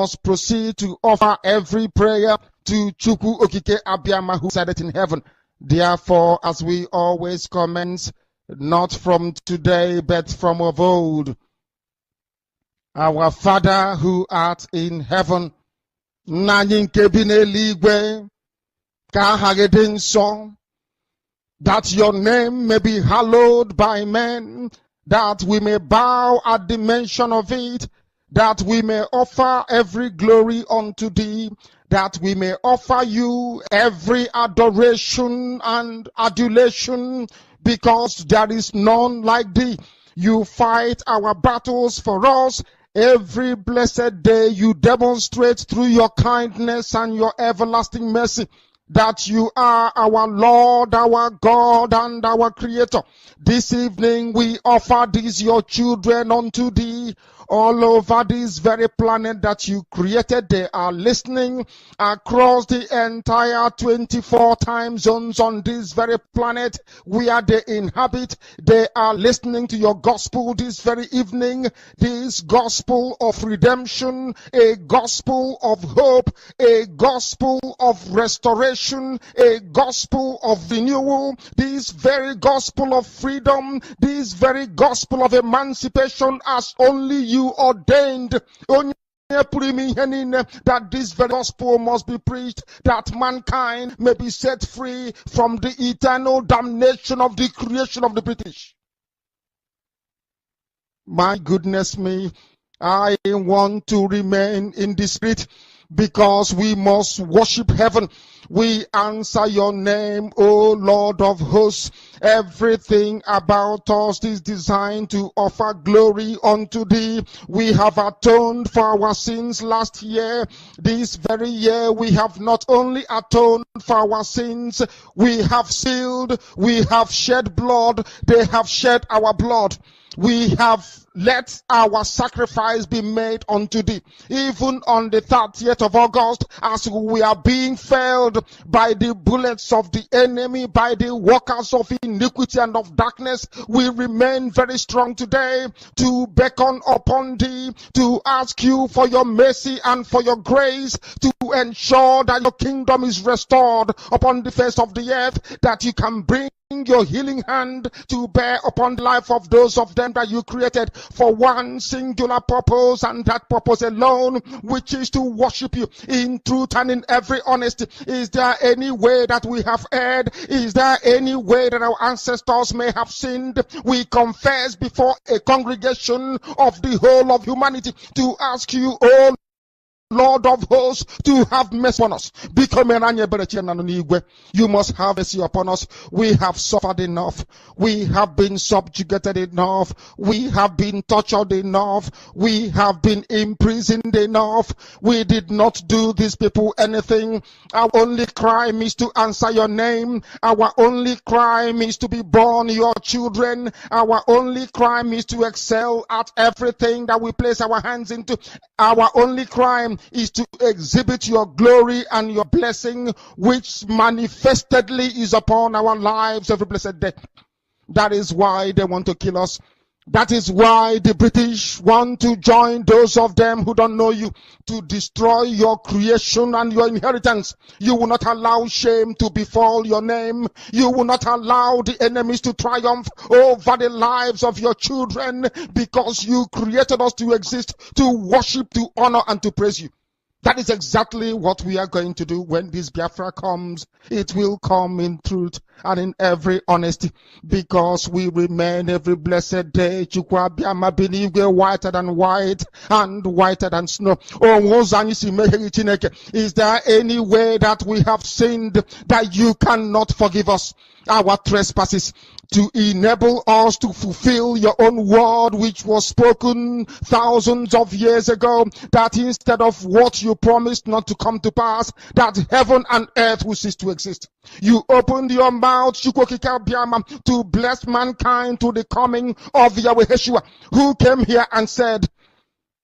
must proceed to offer every prayer to Chukwu Okike Abiyama, who said it in heaven. Therefore, as we always commence, not from today, but from of old, our Father who art in heaven, nna nke bi n'eluigwe, ka aha gị dị nsọ, that your name may be hallowed by men, that we may bow at the mention of it, that we may offer every glory unto thee, that we may offer you every adoration and adulation, because there is none like thee. You fight our battles for us. Every blessed day you demonstrate through your kindness and your everlasting mercy that you are our Lord, our God, and our Creator. This evening we offer these your children unto thee. All over this very planet that you created, they are listening across the entire 24 time zones on this very planet where they inhabit. They are listening to your gospel this very evening, this gospel of redemption, a gospel of hope, a gospel of restoration, a gospel of renewal, this very gospel of freedom, this very gospel of emancipation, as only you ordained. That this very gospel must be preached, that mankind may be set free from the eternal damnation of the creation of the British. My goodness me, I want to remain in the spirit, because we must worship heaven. We answer your name, O Lord of hosts. Everything about us is designed to offer glory unto thee. We have atoned for our sins last year. This very year we have not only atoned for our sins, we have sealed, we have shed blood, they have shed our blood. We have let our sacrifice be made unto thee. Even on the 30th of August, as we are being felled by the bullets of the enemy, by the workers of iniquity and of darkness, we remain very strong today to beckon upon thee, to ask you for your mercy and for your grace, to ensure that your kingdom is restored upon the face of the earth, that you can bring your healing hand to bear upon the life of those of them that you created for one singular purpose, and that purpose alone, which is to worship you in truth and in every honesty. Is there any way that we have erred? Is there any way that our ancestors may have sinned? We confess before a congregation of the whole of humanity to ask you, oh Lord of hosts, to have mercy on us. You must have mercy upon us. We have suffered enough. We have been subjugated enough. We have been tortured enough. We have been imprisoned enough. We did not do these people anything. Our only crime is to answer your name. Our only crime is to be born your children. Our only crime is to excel at everything that we place our hands into. Our only crime is to exhibit your glory and your blessing, which manifestedly is upon our lives every blessed day. That is why they want to kill us. That is why the British want to join those of them who don't know you to destroy your creation and your inheritance. You will not allow shame to befall your name. You will not allow the enemies to triumph over the lives of your children, because you created us to exist, to worship, to honor, and to praise you. That is exactly what we are going to do when this Biafra comes. It will come in truth and in every honesty, because we remain every blessed day whiter than white and whiter than snow. Is there any way that we have sinned that you cannot forgive us our trespasses, to enable us to fulfill your own word, which was spoken thousands of years ago, that instead of what you promised not to come to pass, that heaven and earth will cease to exist? You opened your mouth to bless mankind to the coming of Yahweh Yeshua, who came here and said,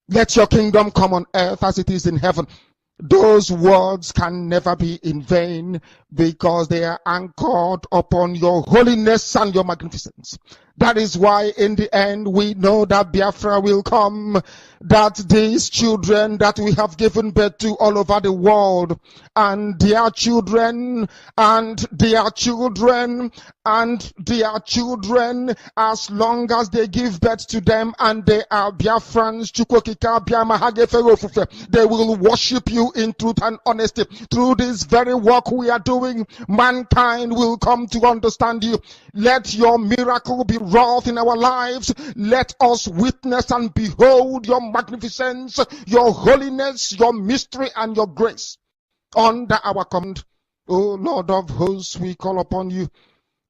let your kingdom come on earth as it is in heaven. Those words can never be in vain, because they are anchored upon your holiness and your magnificence. That is why in the end we know that Biafra will come, that these children that we have given birth to all over the world, and their children, and their children, and their children, as long as they give birth to them and they are Biafrans, they will worship you in truth and honesty. Through this very work we are doing, mankind will come to understand you. Let your miracle be wrought in our lives. Let us witness and behold your magnificence, your holiness, your mystery, and your grace. Under our command, O Lord of hosts, we call upon you.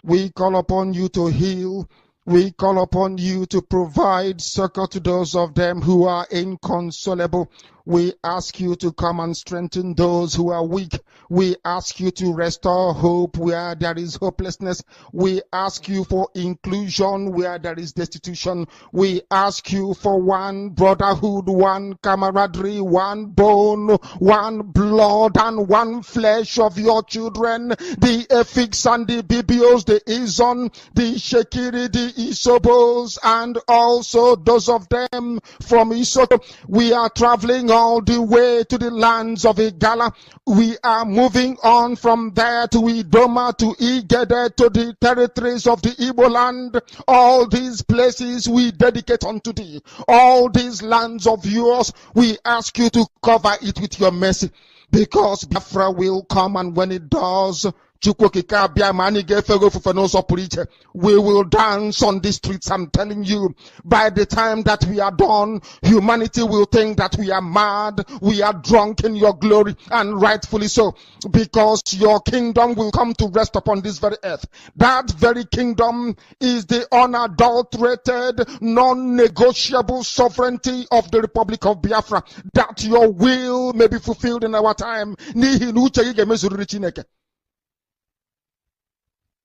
We call upon you to heal. We call upon you to provide succor to those of them who are inconsolable. We ask you to come and strengthen those who are weak. We ask you to restore hope where there is hopelessness. We ask you for inclusion where there is destitution. We ask you for one brotherhood, one camaraderie, one bone, one blood, and one flesh of your children. The Efiks and the Bibios, the Izon, the Shekiri, the Isobos, and also those of them from Isoto. We are traveling all the way to the lands of Igala. We are moving on from there to Idoma, to Igede, to the territories of the Igbo land. All these places we dedicate unto thee. All these lands of yours, we ask you to cover it with your mercy, because Biafra will come, and when it does, we will dance on the streets. I'm telling you, by the time that we are done, humanity will think that we are mad, we are drunk in your glory, and rightfully so, because your kingdom will come to rest upon this very earth. That very kingdom is the unadulterated, non-negotiable sovereignty of the Republic of Biafra, that your will may be fulfilled in our time.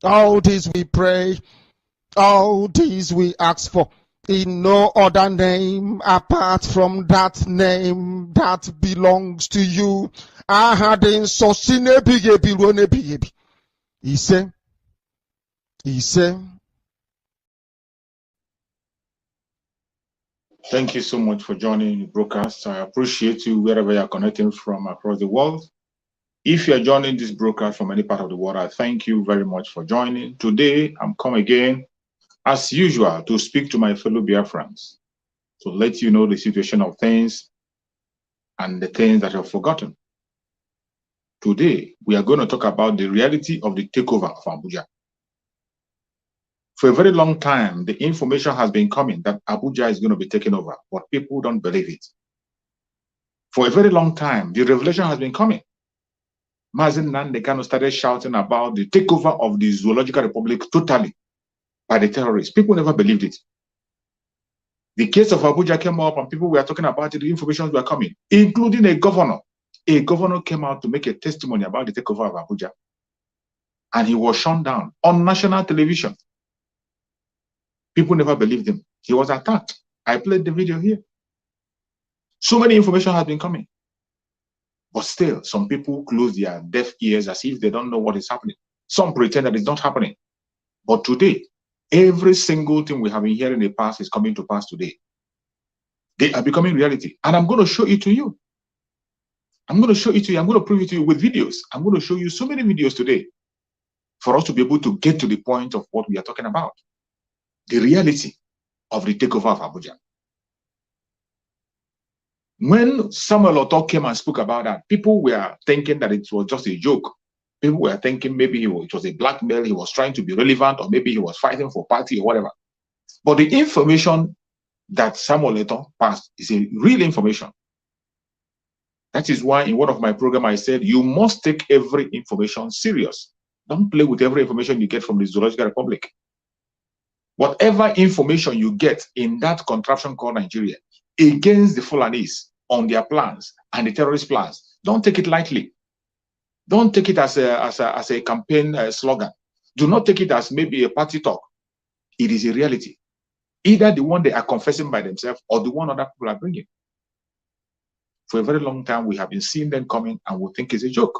All these we pray, all these we ask for, in no other name apart from that name that belongs to you. He said, thank you so much for joining the broadcast. I appreciate you wherever you're connecting from across the world. If you're joining this broadcast from any part of the world, I thank you very much for joining. Today, I'm come again, as usual, to speak to my fellow Biafrans, to let you know the situation of things and the things that are forgotten. Today, we are going to talk about the reality of the takeover of Abuja. For a very long time, the information has been coming that Abuja is going to be taken over, but people don't believe it. For a very long time, the revelation has been coming. Mazi Nnamdi Kanu started shouting about the takeover of the Zoological Republic totally by the terrorists. People never believed it. The case of Abuja came up and people were talking about it, the information were coming, including a governor. A governor came out to make a testimony about the takeover of Abuja, and he was shut down on national television. People never believed him. He was attacked. I played the video here. So many information has been coming. But still, some people close their deaf ears as if they don't know what is happening. Some pretend that it's not happening. But today, every single thing we have been hearing in the past is coming to pass today. They are becoming reality. And I'm going to show it to you. I'm going to show it to you. I'm going to prove it to you with videos. I'm going to show you so many videos today for us to be able to get to the point of what we are talking about. The reality of the takeover of Abuja. When Samuel Oto came and spoke about that, people were thinking that it was just a joke. People were thinking maybe it was a blackmail, he was trying to be relevant, or maybe he was fighting for party or whatever. But the information that Samuel Oto passed is a real information. That is why in one of my programs I said, you must take every information serious. Don't play with every information you get from the Zoological Republic. Whatever information you get in that contraption called Nigeria against the Fulanese on their plans and the terrorist plans, don't take it lightly. Don't take it as a campaign slogan. Do not take it as maybe a party talk. It is a reality. Either the one they are confessing by themselves or the one other people are bringing. For a very long time, we have been seeing them coming and we think it's a joke.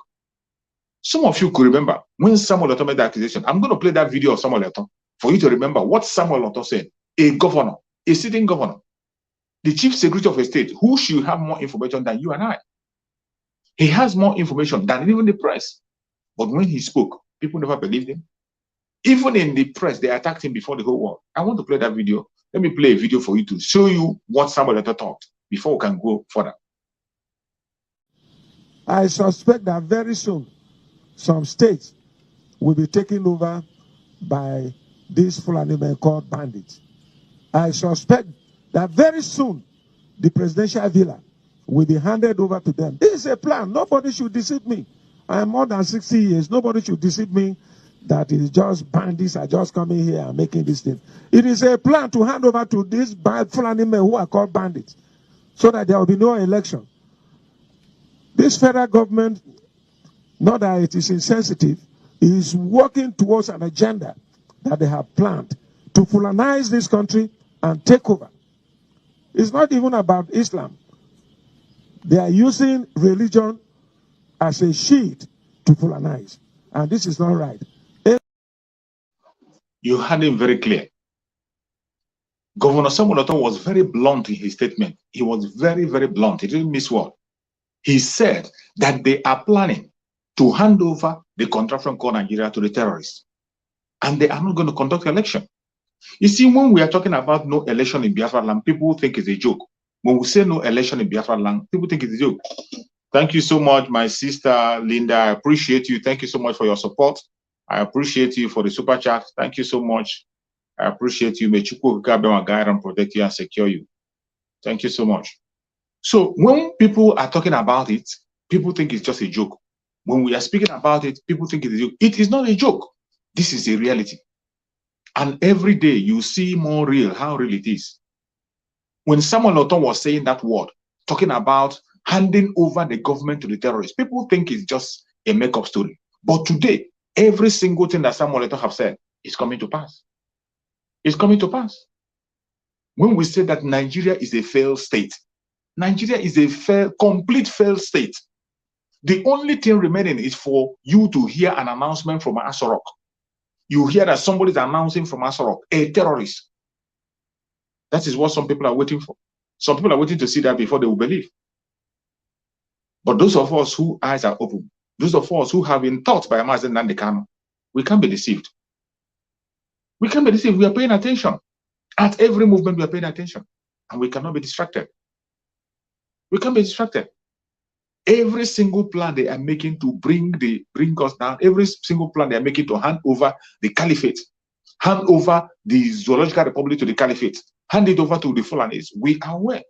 Some of you could remember when Samuel Oto made the accusation. I'm going to play that video of Samuel Oto for you to remember what Samuel Oto said. A governor, a sitting governor, the chief secretary of a state, who should have more information than you and I. He has more information than even the press. But when he spoke, people never believed him. Even in the press, they attacked him before the whole world. I want to play that video. Let me play a video for you to show you what Samuel Oto thought before we can go further. I suspect that very soon, some states will be taken over by these Fulani men called bandits. I suspect that very soon, the presidential villa will be handed over to them. This is a plan. Nobody should deceive me. I am more than 60 years. Nobody should deceive me that it is just bandits are just coming here and making this thing. It is a plan to hand over to these Fulani men who are called bandits so that there will be no election. This federal government, not that it is insensitive, is working towards an agenda that they have planned to Fulanize this country and take over. It's not even about Islam. They are using religion as a shield to Fulanize. And this is not right. You had him very clear. Governor Samuel Oto was very blunt in his statement. He was very, very blunt. He didn't miss word. He said that they are planning to hand over the contraption called Nigeria to the terrorists. And they are not going to conduct election. You see, when we are talking about no election in Biafra land, people think it's a joke. When we say no election in Biafra land, people think it's a joke. Thank you so much, my sister Linda. I appreciate you. Thank you so much for your support. I appreciate you for the super chat. Thank you so much. I appreciate you. May Chukwu guide and protect you and secure you. Thank you so much. So when people are talking about it, people think it's just a joke. When we are speaking about it, people think it's a joke. It is not a joke. This is a reality. And every day you see more real, how real it is. When Samuel Oto was saying that word, talking about handing over the government to the terrorists, people think it's just a make-up story. But today, every single thing that Samuel Oto have said is coming to pass. It's coming to pass. When we say that Nigeria is a failed state, Nigeria is a complete failed state. The only thing remaining is for you to hear an announcement from Asorok. You hear that somebody is announcing from Asorok, a terrorist. That is what some people are waiting for. Some people are waiting to see that before they will believe. But those of us whose eyes are open, those of us who have been taught by Mazi Nnamdi Kanu, we can't be deceived. We can't be deceived. We are paying attention. At every movement, we are paying attention. And we cannot be distracted. We can't be distracted. Every single plan they are making to bring us down, every single plan they are making to hand over the caliphate, hand over the Zoological Republic to the caliphate, hand it over to the Fulanis, we are aware.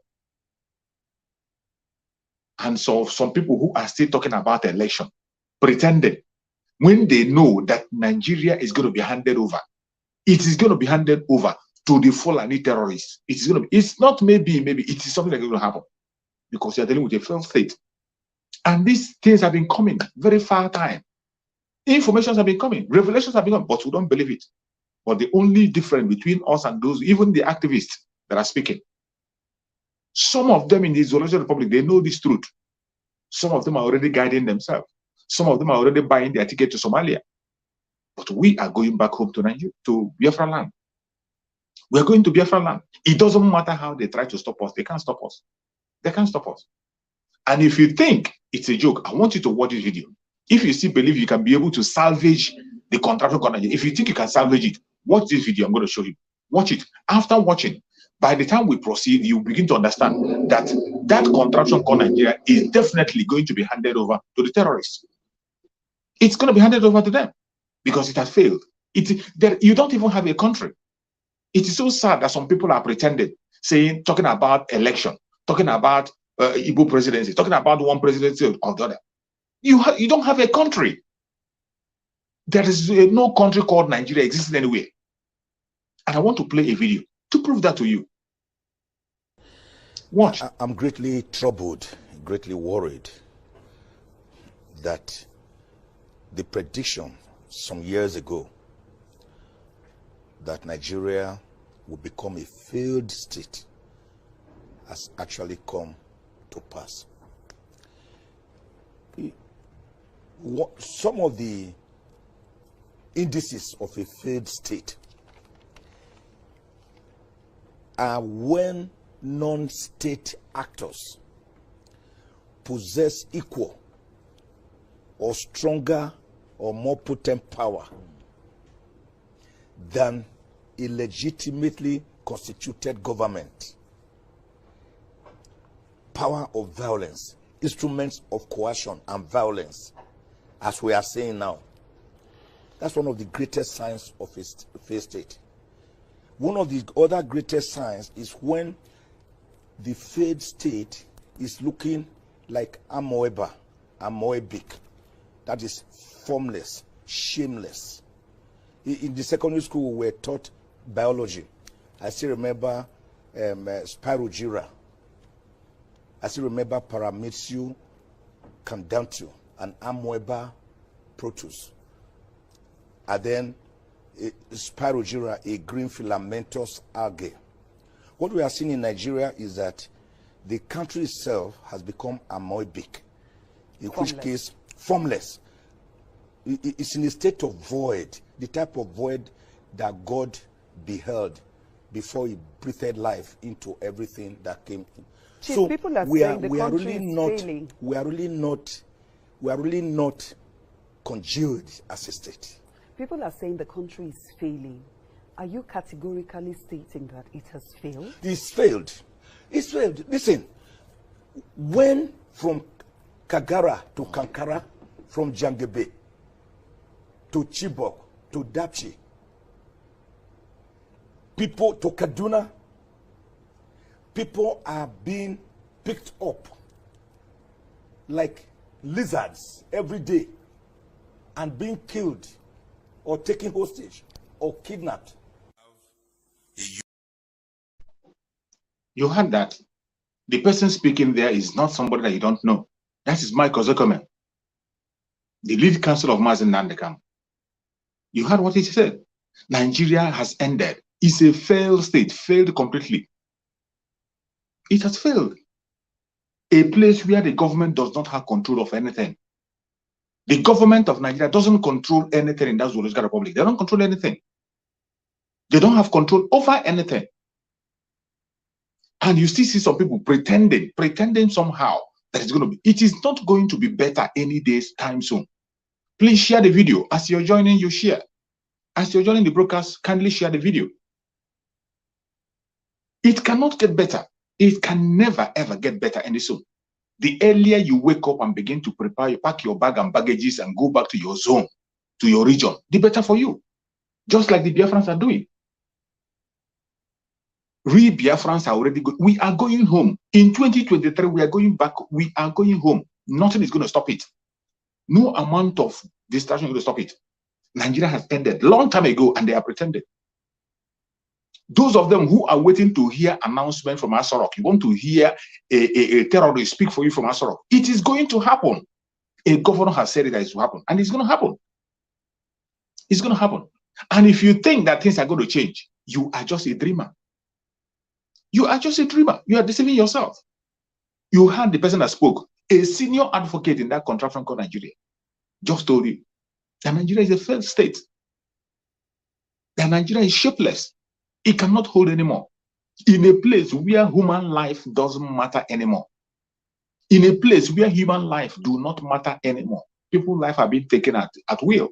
And so some people who are still talking about election, pretending, when they know that Nigeria is going to be handed over, it is going to be handed over to the Fulani terrorists. It is going to be, it's not maybe, it is something that's going to happen. Because you are dealing with a failed state. And these things have been coming very far time. Informations have been coming, revelations have been coming, but we don't believe it. But the only difference between us and those, even the activists that are speaking, some of them in the Zoological Republic, they know this truth. Some of them are already guiding themselves. Some of them are already buying their ticket to Somalia. But we are going back home to Nigeria, to Biafra land. We are going to Biafra land. It doesn't matter how they try to stop us. They can't stop us. They can't stop us. And if you think it's a joke, I want you to watch this video. If you still believe you can be able to salvage the contraption called Nigeria, if you think you can salvage it, watch this video. I'm going to show you. Watch it. After watching, by the time we proceed, you begin to understand that that contraption called Nigeria is definitely going to be handed over to the terrorists. It's going to be handed over to them because it has failed. You don't even have a country. It is so sad that some people are pretending, talking about election, talking about Igbo presidency, talking about one presidency or the other. You don't have a country. There is no country called Nigeria existing anywhere. And I want to play a video to prove that to you. Watch. I'm greatly troubled, greatly worried that the prediction some years ago that Nigeria would become a failed state has actually come to pass. some of the indices of a failed state are when non-state actors possess equal or stronger or more potent power than a legitimately constituted government. Power of violence, instruments of coercion and violence, as we are saying now. That's one of the greatest signs of a failed state. One of the other greatest signs is when the failed state is looking like amoeba, amoebic. That is formless, shameless. In the secondary school, we were taught biology. I still remember Spirogyra. I still remember Paramecium candantium and Amoeba protus. And then Spirogyra, a green filamentous algae. What we are seeing in Nigeria is that the country itself has become amoebic, in which case formless. It's in a state of void, the type of void that God beheld before he breathed life into everything that came. Chief, so people are we saying are really not congealed as a state. People are saying the country is failing. Are you categorically stating that it has failed? It's failed. It's failed. Listen, when from Kagara to Kankara, from Jangebe to Chibok to Dapchi, people to Kaduna, people are being picked up like lizards every day and being killed or taken hostage or kidnapped. You heard that. The person speaking there is not somebody that you don't know. That is Mike Ozekhome, the lead counsel of Mazi Nnamdi Kanu. You heard what he said. Nigeria has ended. It's a failed state, failed completely. It has failed. A place where the government does not have control of anything. The government of Nigeria doesn't control anything in that Zoological Republic. They don't control anything. They don't have control over anything. And you still see some people pretending somehow that it's going to be. It is not going to be better any day's time soon. Please share the video. As you're joining, you share. As you're joining the broadcast, kindly share the video. It cannot get better. It can never, ever get better any soon. The earlier you wake up and begin to prepare, you pack your bag and baggages and go back to your zone, to your region, the better for you. Just like the Biafrans are doing. We Biafrans are already good. We are going home. In 2023, we are going back. We are going home. Nothing is going to stop it. No amount of distraction is going to stop it. Nigeria has ended long time ago, and they are pretending. Those of them who are waiting to hear announcement from Asorok, you want to hear a terrorist speak for you from Asorok. It is going to happen. A governor has said it that it will happen, and it's going to happen. It's going to happen. And if you think that things are going to change, you are just a dreamer. You are just a dreamer. You are deceiving yourself. You heard the person that spoke, a senior advocate in that contraption called Nigeria, just told you that Nigeria is a failed state. That Nigeria is shapeless. It cannot hold anymore. In a place where human life doesn't matter anymore. In a place where human life do not matter anymore. People's life are being taken at will.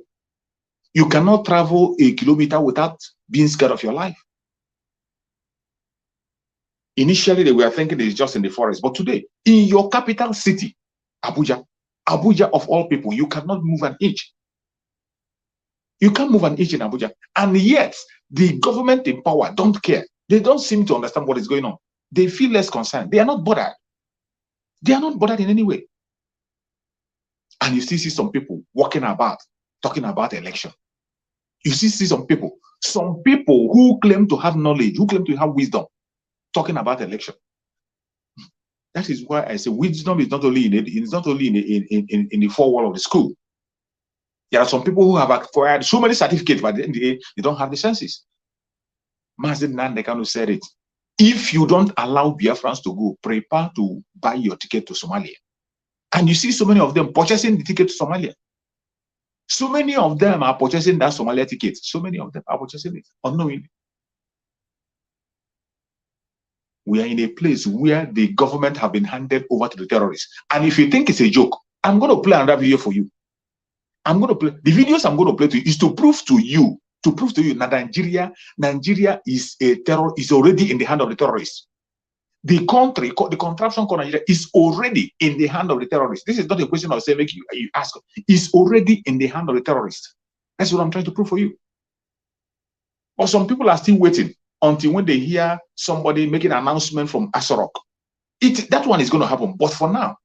You cannot travel a kilometer without being scared of your life. Initially, they were thinking it's just in the forest. But today, in your capital city, Abuja of all people, you cannot move an inch. You can't move an inch in Abuja. And yet, the government in power don't care. They don't seem to understand what is going on. They feel less concerned. They are not bothered. They are not bothered in any way. And you still see some people walking about, talking about election. You still see some people who claim to have knowledge, who claim to have wisdom, talking about election. That is why I say wisdom is not only in the four walls of the school. There are some people who have acquired so many certificates, but at the end of the day, they don't have the senses. Mazi Nnamdi Kanu said it. If you don't allow Biafrans to go, prepare to buy your ticket to Somalia. And you see so many of them purchasing the ticket to Somalia. So many of them are purchasing that Somalia ticket. So many of them are purchasing it unknowingly. We are in a place where the government have been handed over to the terrorists. And if you think it's a joke, I'm going to play another video for you. I'm going to play the videos I'm going to play to you is to prove to you that Nigeria is a terror, is already in the hand of the terrorists. The country, the contraption called Nigeria is already in the hand of the terrorists. This is not a question of saying make you ask. It's already in the hand of the terrorists. That's what I'm trying to prove for you. But some people are still waiting until when they hear somebody making an announcement from Asorok. That one is going to happen. But for now,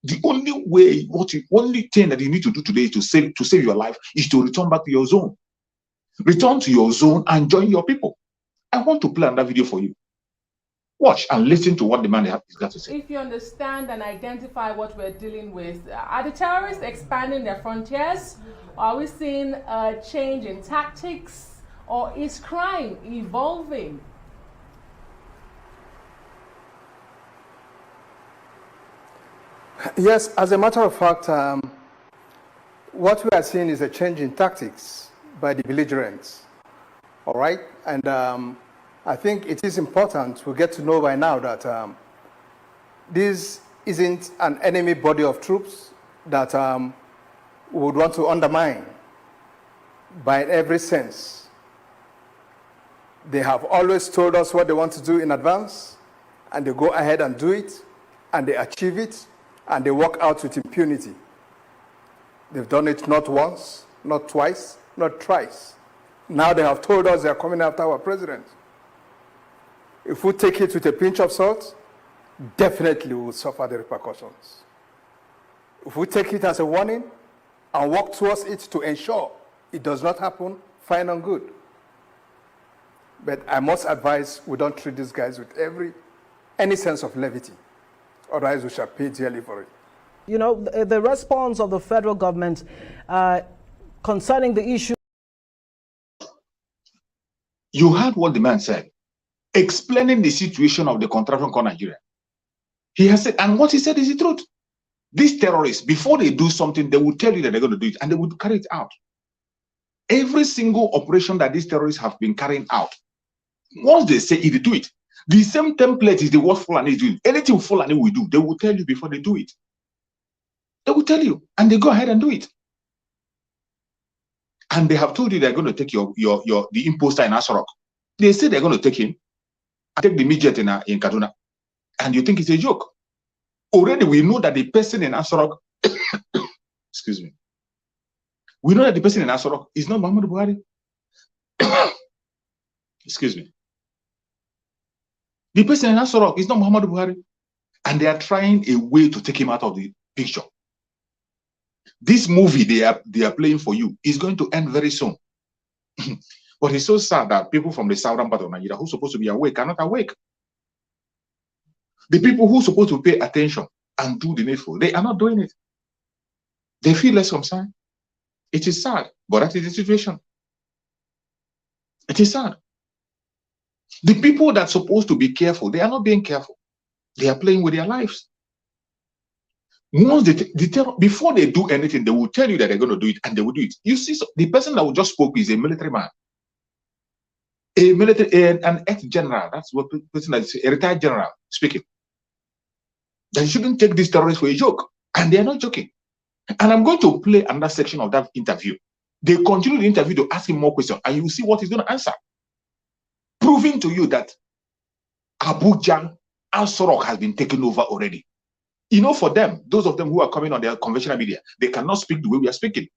the only way, only thing that you need to do today to save your life is to return back to your zone. Return to your zone and join your people. I want to play another video for you. Watch and listen to what the man has got to say. If you understand and identify what we're dealing with, are the terrorists expanding their frontiers? Are we seeing a change in tactics? Or is crime evolving? Yes, as a matter of fact, what we are seeing is a change in tactics by the belligerents. All right? And I think it is important to get to know by now that this isn't an enemy body of troops that we would want to undermine by every sense. They have always told us what they want to do in advance, and they go ahead and do it, and they achieve it, and they walk out with impunity. They've done it not once, not twice, not thrice. Now they have told us they're coming after our president. If we take it with a pinch of salt, definitely we will suffer the repercussions. If we take it as a warning and work towards it to ensure it does not happen, fine and good. But I must advise we don't treat these guys with any sense of levity, otherwise we shall pay dearly for it. You know, the response of the federal government concerning the issue. You heard what the man said, explaining the situation of the contraption called Nigeria. He has said, and what he said is the truth. These terrorists, before they do something, they will tell you that they're going to do it, and they will carry it out. Every single operation that these terrorists have been carrying out, once they say it, they do it. The same template is the what Fulani is doing. Anything Fulani will do, they will tell you before they do it. They will tell you, and they go ahead and do it. And they have told you they're going to take the imposter in Asorok. They say they're going to take him, and take the midget in Kaduna, and you think it's a joke. Already we know that the person in Asorok, excuse me, we know that the person in Asorok is not Muhammadu Buhari. Excuse me. The person in Asorok is not Muhammadu Buhari. And they are trying a way to take him out of the picture. This movie they are playing for you is going to end very soon. But it's so sad that people from the southern part of Nigeria who are supposed to be awake are not awake. The people who are supposed to pay attention and do the needful, they are not doing it. They feel less concerned. It is sad, but that is the situation. It is sad. The people that are supposed to be careful, they are not being careful. They are playing with their lives. Once before they do anything, they will tell you that they're going to do it, and they will do it. You see, so the person that we just spoke is a military man, an ex-general. That's what person that is a retired general speaking. That you shouldn't take these terrorists for a joke, and they are not joking. And I'm going to play another section of that interview. They continue the interview to ask him more questions, and you will see what he's going to answer, proving to you that Abuja and Sorok has been taken over already. You know, for them, those of them who are coming on their conventional media, they cannot speak the way we are speaking.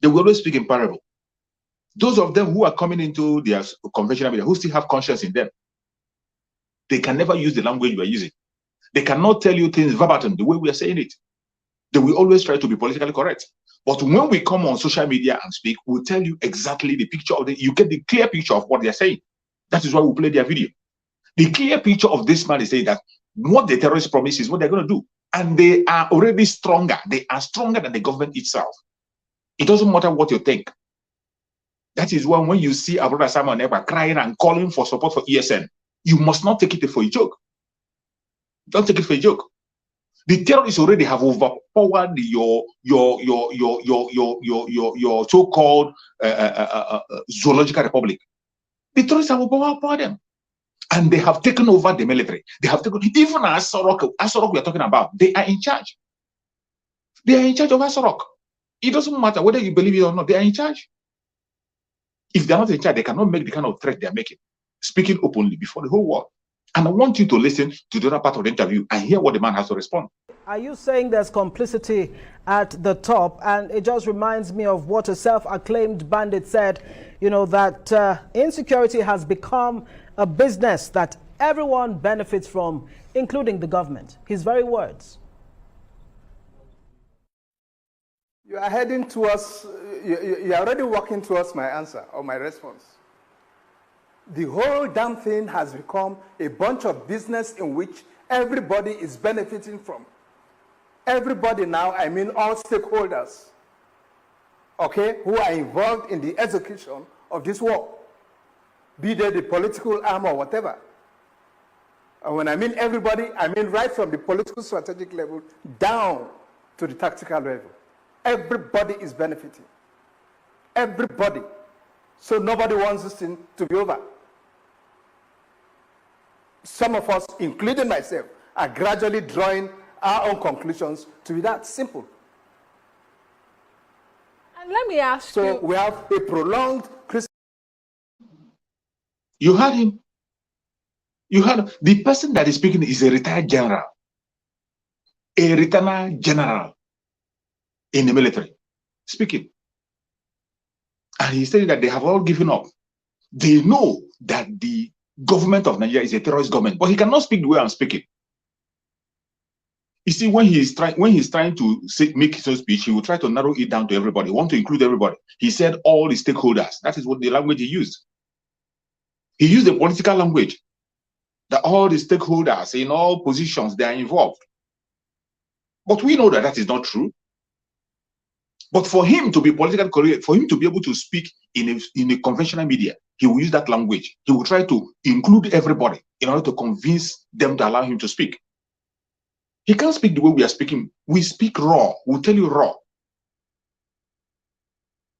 They will always speak in parable. Those of them who are coming into their conventional media, who still have conscience in them, they can never use the language we are using. They cannot tell you things verbatim the way we are saying it. They will always try to be politically correct. But when we come on social media and speak, we'll tell you exactly the picture of you get the clear picture of what they are saying. That is why we play their video. The clear picture of this man is saying that what the terrorists promise is what they're going to do. And they are already stronger. They are stronger than the government itself. It doesn't matter what you think. That is why when you see our brother Simon Ekpa crying and calling for support for ESN, you must not take it for a joke. Don't take it for a joke. The terrorists already have overpowered your so-called zoological republic. The terrorists have overpowered them, and they have taken over the military. They have taken even Asorok we are talking about. They are in charge. They are in charge of Asorok. It doesn't matter whether you believe it or not. They are in charge. If they are not in charge, they cannot make the kind of threat they are making, speaking openly before the whole world. And I want you to listen to the other part of the interview and hear what the man has to respond. Are you saying there's complicity at the top? And it just reminds me of what a self-acclaimed bandit said, you know, that insecurity has become a business that everyone benefits from, including the government. His very words. You are heading towards, you're already walking towards my answer or my response. The whole damn thing has become a bunch of business in which everybody is benefiting from. Everybody now, I mean all stakeholders, okay, who are involved in the execution of this war, be they the political arm or whatever. And when I mean everybody, I mean right from the political strategic level down to the tactical level. Everybody is benefiting. Everybody. So nobody wants this thing to be over. Some of us, including myself, are gradually drawing our own conclusions to be that simple. And let me ask you. So we have a prolonged Christmas. You heard him. You heard the person that is speaking is a retired general. A retired general in the military speaking. And he said that they have all given up. They know that the government of Nigeria is a terrorist government, but he cannot speak the way I'm speaking. You see, when he's trying to make his own speech, he will try to narrow it down to everybody. He wants to include everybody. He said all the stakeholders. That is what the language he used. He used the political language that all the stakeholders in all positions, they are involved. But we know that that is not true. But for him to be politically correct, for him to be able to speak in a conventional media, he will use that language. He will try to include everybody in order to convince them to allow him to speak. He can't speak the way we are speaking. We speak raw. We'll tell you raw.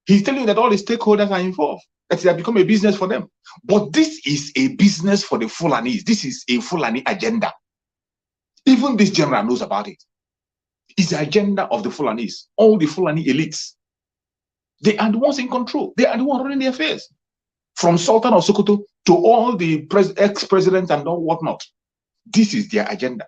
He's telling you that all the stakeholders are involved, that it has become a business for them. But this is a business for the Fulanis. This is a Fulani agenda. Even this general knows about it. It's the agenda of the Fulanis, all the Fulani elites. They are the ones in control. They are the ones running the affairs. From Sultan of Sokoto to all the ex-presidents and all whatnot. This is their agenda.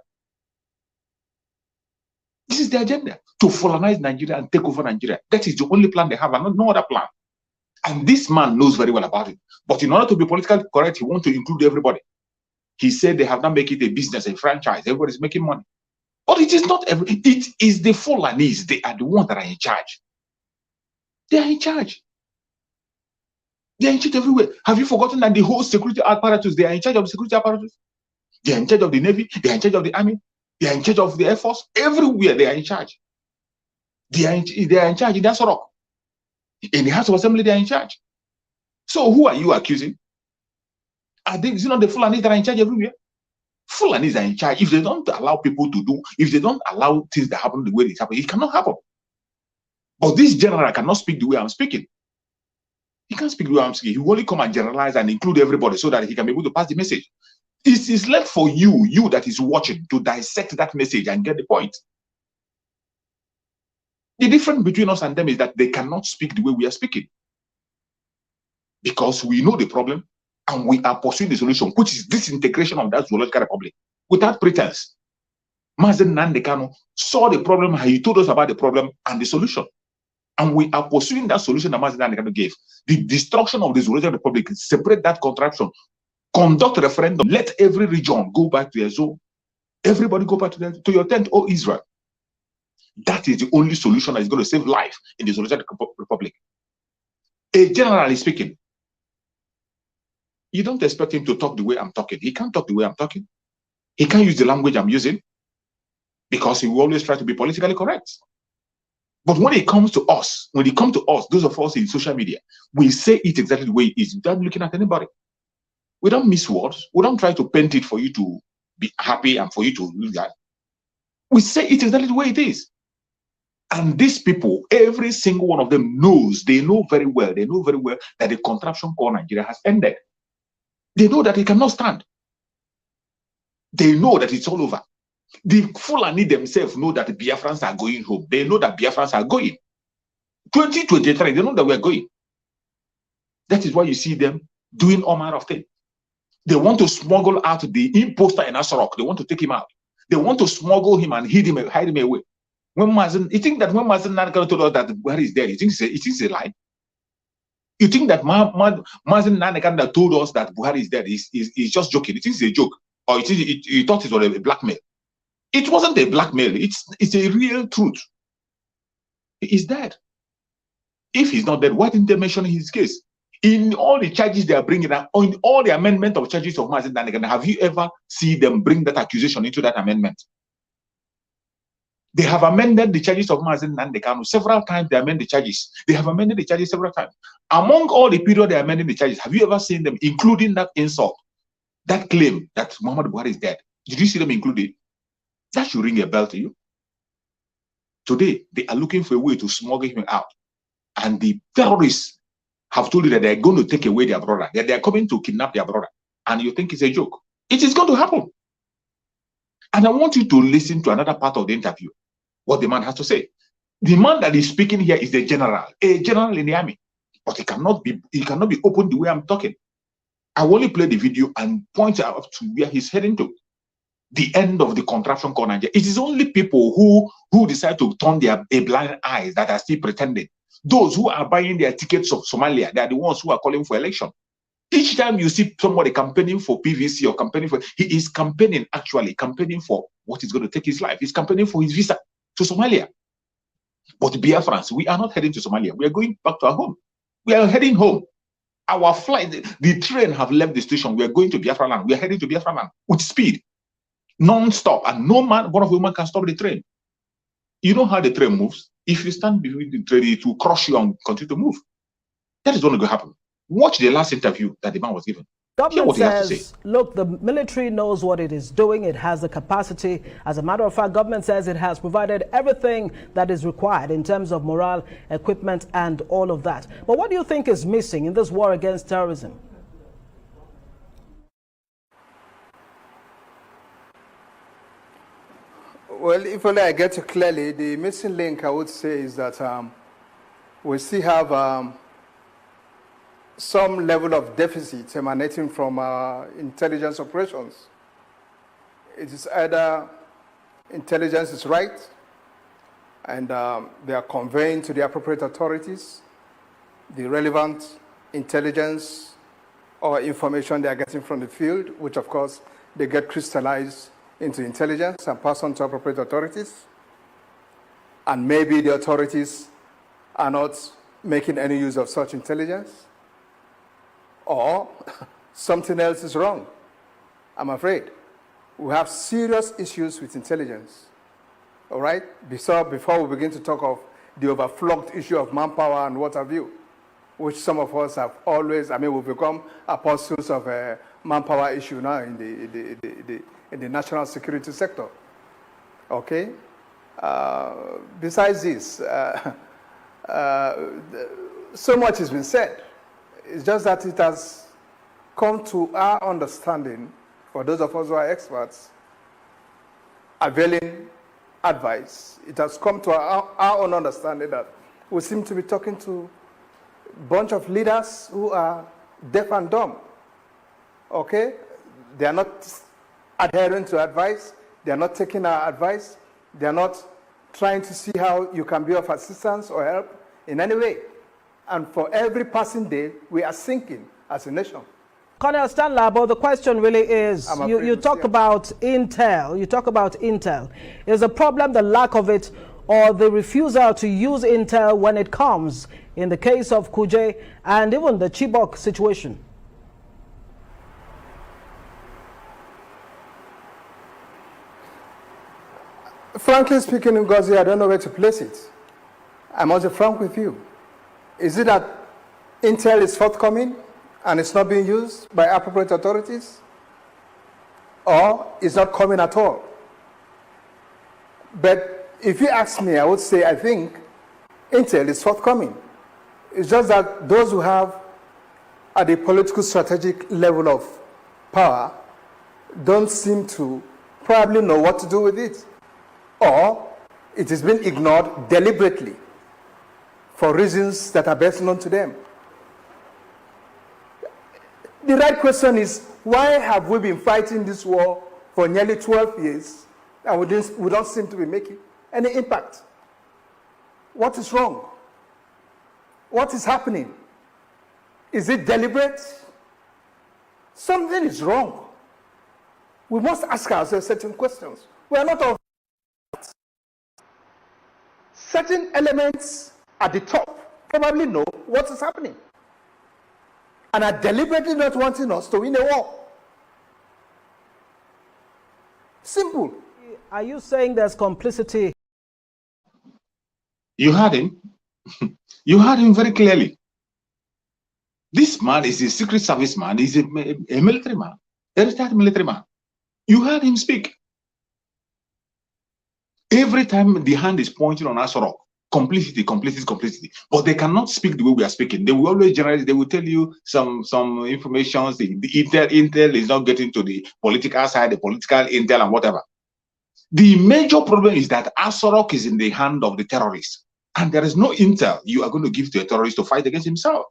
This is the agenda, to Fulanize Nigeria and take over Nigeria. That is the only plan they have, and no other plan. And this man knows very well about it. But in order to be politically correct, he wants to include everybody. He said they have not made it a business, a franchise. Everybody's making money. But it is not it is the Fulanis. They are the ones that are in charge. They are in charge. They are in charge everywhere. Have you forgotten that the whole security apparatus, they are in charge of the security apparatus? They are in charge of the Navy. They are in charge of the Army. They are in charge of the Air Force. Everywhere they are in charge. They are in charge in that sort of. In the House of Assembly, they are in charge. So who are you accusing? Are they, is it not the Fulanis that are in charge everywhere? Fulanis are in charge. If they don't allow people to do, if they don't allow things that happen the way it happens, it cannot happen. But this general cannot speak the way I'm speaking. He can't speak the way I'm speaking. He will only come and generalize and include everybody so that he can be able to pass the message. It is left for you that is watching, to dissect that message and get the point. The difference between us and them is that they cannot speak the way we are speaking. Because we know the problem and we are pursuing the solution, which is disintegration of that zoological republic without pretense. Mazi Nnamdi Kanu saw the problem, he told us about the problem and the solution. And we are pursuing that solution that Mazi Nnamdi Kanu gave. The destruction of the zoological republic, separate that contraption, conduct a referendum, let every region go back to their zone. Everybody go back to your tent, oh Israel. That is the only solution that is going to save life in the zoological republic. Generally speaking, you don't expect him to talk the way I'm talking. He can't talk the way I'm talking. He can't use the language I'm using because he will always try to be politically correct. But when it comes to us, those of us in social media, we say it exactly the way it is without looking at anybody. We don't miss words. We don't try to paint it for you to be happy and for you to lose that. We say it exactly the way it is. And these people, every single one of them knows, they know very well that the contraption called Nigeria has ended. They know that it cannot stand. They know that it's all over. The Fulani themselves know that the Biafrans are going home. They know that Biafrans are going. 2023, they know that we're going. That is why you see them doing all manner of things. They want to smuggle out the imposter in Asarok. They want to take him out. They want to smuggle him and hide him away. When you think that when Mazi Nnamdi Kanu told us that Buhari is dead, you think it's a lie? You think that Mazi Nnamdi Kanu told us that Buhari is dead is just joking? You think it's a joke? Or you thought it was a blackmail? It wasn't a blackmail. It's a real truth. He is dead. If he's not dead, why didn't they mention his case? In all the charges they are bringing, in all the amendment of charges of Mazi Nnamdi Kanu, have you ever seen them bring that accusation into that amendment? They have amended the charges of Mazi Nnamdi Kanu several times. They amend the charges. They have amended the charges several times. Among all the period they amended the charges, have you ever seen them including that insult, that claim that Muhammad Buhari is dead? Did you see them included? That should ring a bell to you. Today, they are looking for a way to smuggle him out. And the terrorists have told you that they're going to take away their brother, that they're coming to kidnap their brother. And you think it's a joke. It is going to happen. And I want you to listen to another part of the interview, what the man has to say. The man that is speaking here is a general in the army. But he cannot be open the way I'm talking. I will only play the video and point out to where he's heading to. The end of the contraption called Nigeria. It is only people who decide to turn their blind eyes that are still pretending. Those who are buying their tickets of Somalia, they are the ones who are calling for election. Each time you see somebody campaigning for PVC or campaigning for, he is actually campaigning for what is going to take his life. He's campaigning for his visa to Somalia. But Biafrans, we are not heading to Somalia. We are going back to our home. We are heading home. Our flight, the train have left the station. We are going to Biafra land. We are heading to Biafra land with speed, non-stop, and no man, one of women can stop the train. You know how the train moves? If you stand between the train, it will crush you and continue to move. That is what will happen. Watch the last interview that the man was given. Government says, look, the military knows what it is doing. It has the capacity. As a matter of fact, government says it has provided everything that is required in terms of morale, equipment, and all of that. But what do you think is missing in this war against terrorism? Well, if only I get it clearly, the missing link, I would say, is that we still have some level of deficit emanating from intelligence operations. It is either intelligence is right, and they are conveying to the appropriate authorities the relevant intelligence or information they are getting from the field, which, of course, they get crystallized into intelligence and pass on to appropriate authorities. And maybe the authorities are not making any use of such intelligence, or something else is wrong. I'm afraid we have serious issues with intelligence. All right? Before we begin to talk of the overflogged issue of manpower and what have you, which some of us have always, we've become apostles of a manpower issue now in the national security sector. Okay? Besides this, so much has been said. It's just that it has come to our understanding, for those of us who are experts, availing advice. It has come to our own understanding that we seem to be talking to a bunch of leaders who are deaf and dumb. Okay? They are not adhering to advice. They are not taking our advice. They are not trying to see how you can be of assistance or help in any way. And for every passing day, we are sinking as a nation. Colonel Stanlabo, the question really is, you talk about intel. You talk about intel. Is the problem the lack of it or the refusal to use intel when it comes in the case of Kuje and even the Chibok situation? Frankly speaking, Ngozi, I don't know where to place it. I must be frank with you. Is it that intel is forthcoming and it's not being used by appropriate authorities? Or it's not coming at all? But if you ask me, I would say I think intel is forthcoming. It's just that those who have at the political strategic level of power don't seem to probably know what to do with it, or it has been ignored deliberately for reasons that are best known to them. The right question is, why have we been fighting this war for nearly 12 years and we don't seem to be making any impact? What is wrong? What is happening? Is it deliberate? Something is wrong. We must ask ourselves certain questions. We are not all. Certain elements at the top probably know what is happening and are deliberately not wanting us to win a war. Simple. Are you saying there's complicity? You heard him. You heard him very clearly. This man is a secret service man. He's a military man, a retired military man. You heard him speak. Every time the hand is pointing on us, complicity, complicity, complicity. But they cannot speak the way we are speaking. They will always generalize. They will tell you some information. The intel is not getting to the political side, the political intel and whatever. The major problem is that Asorok is in the hand of the terrorists. And there is no intel you are going to give to a terrorist to fight against himself.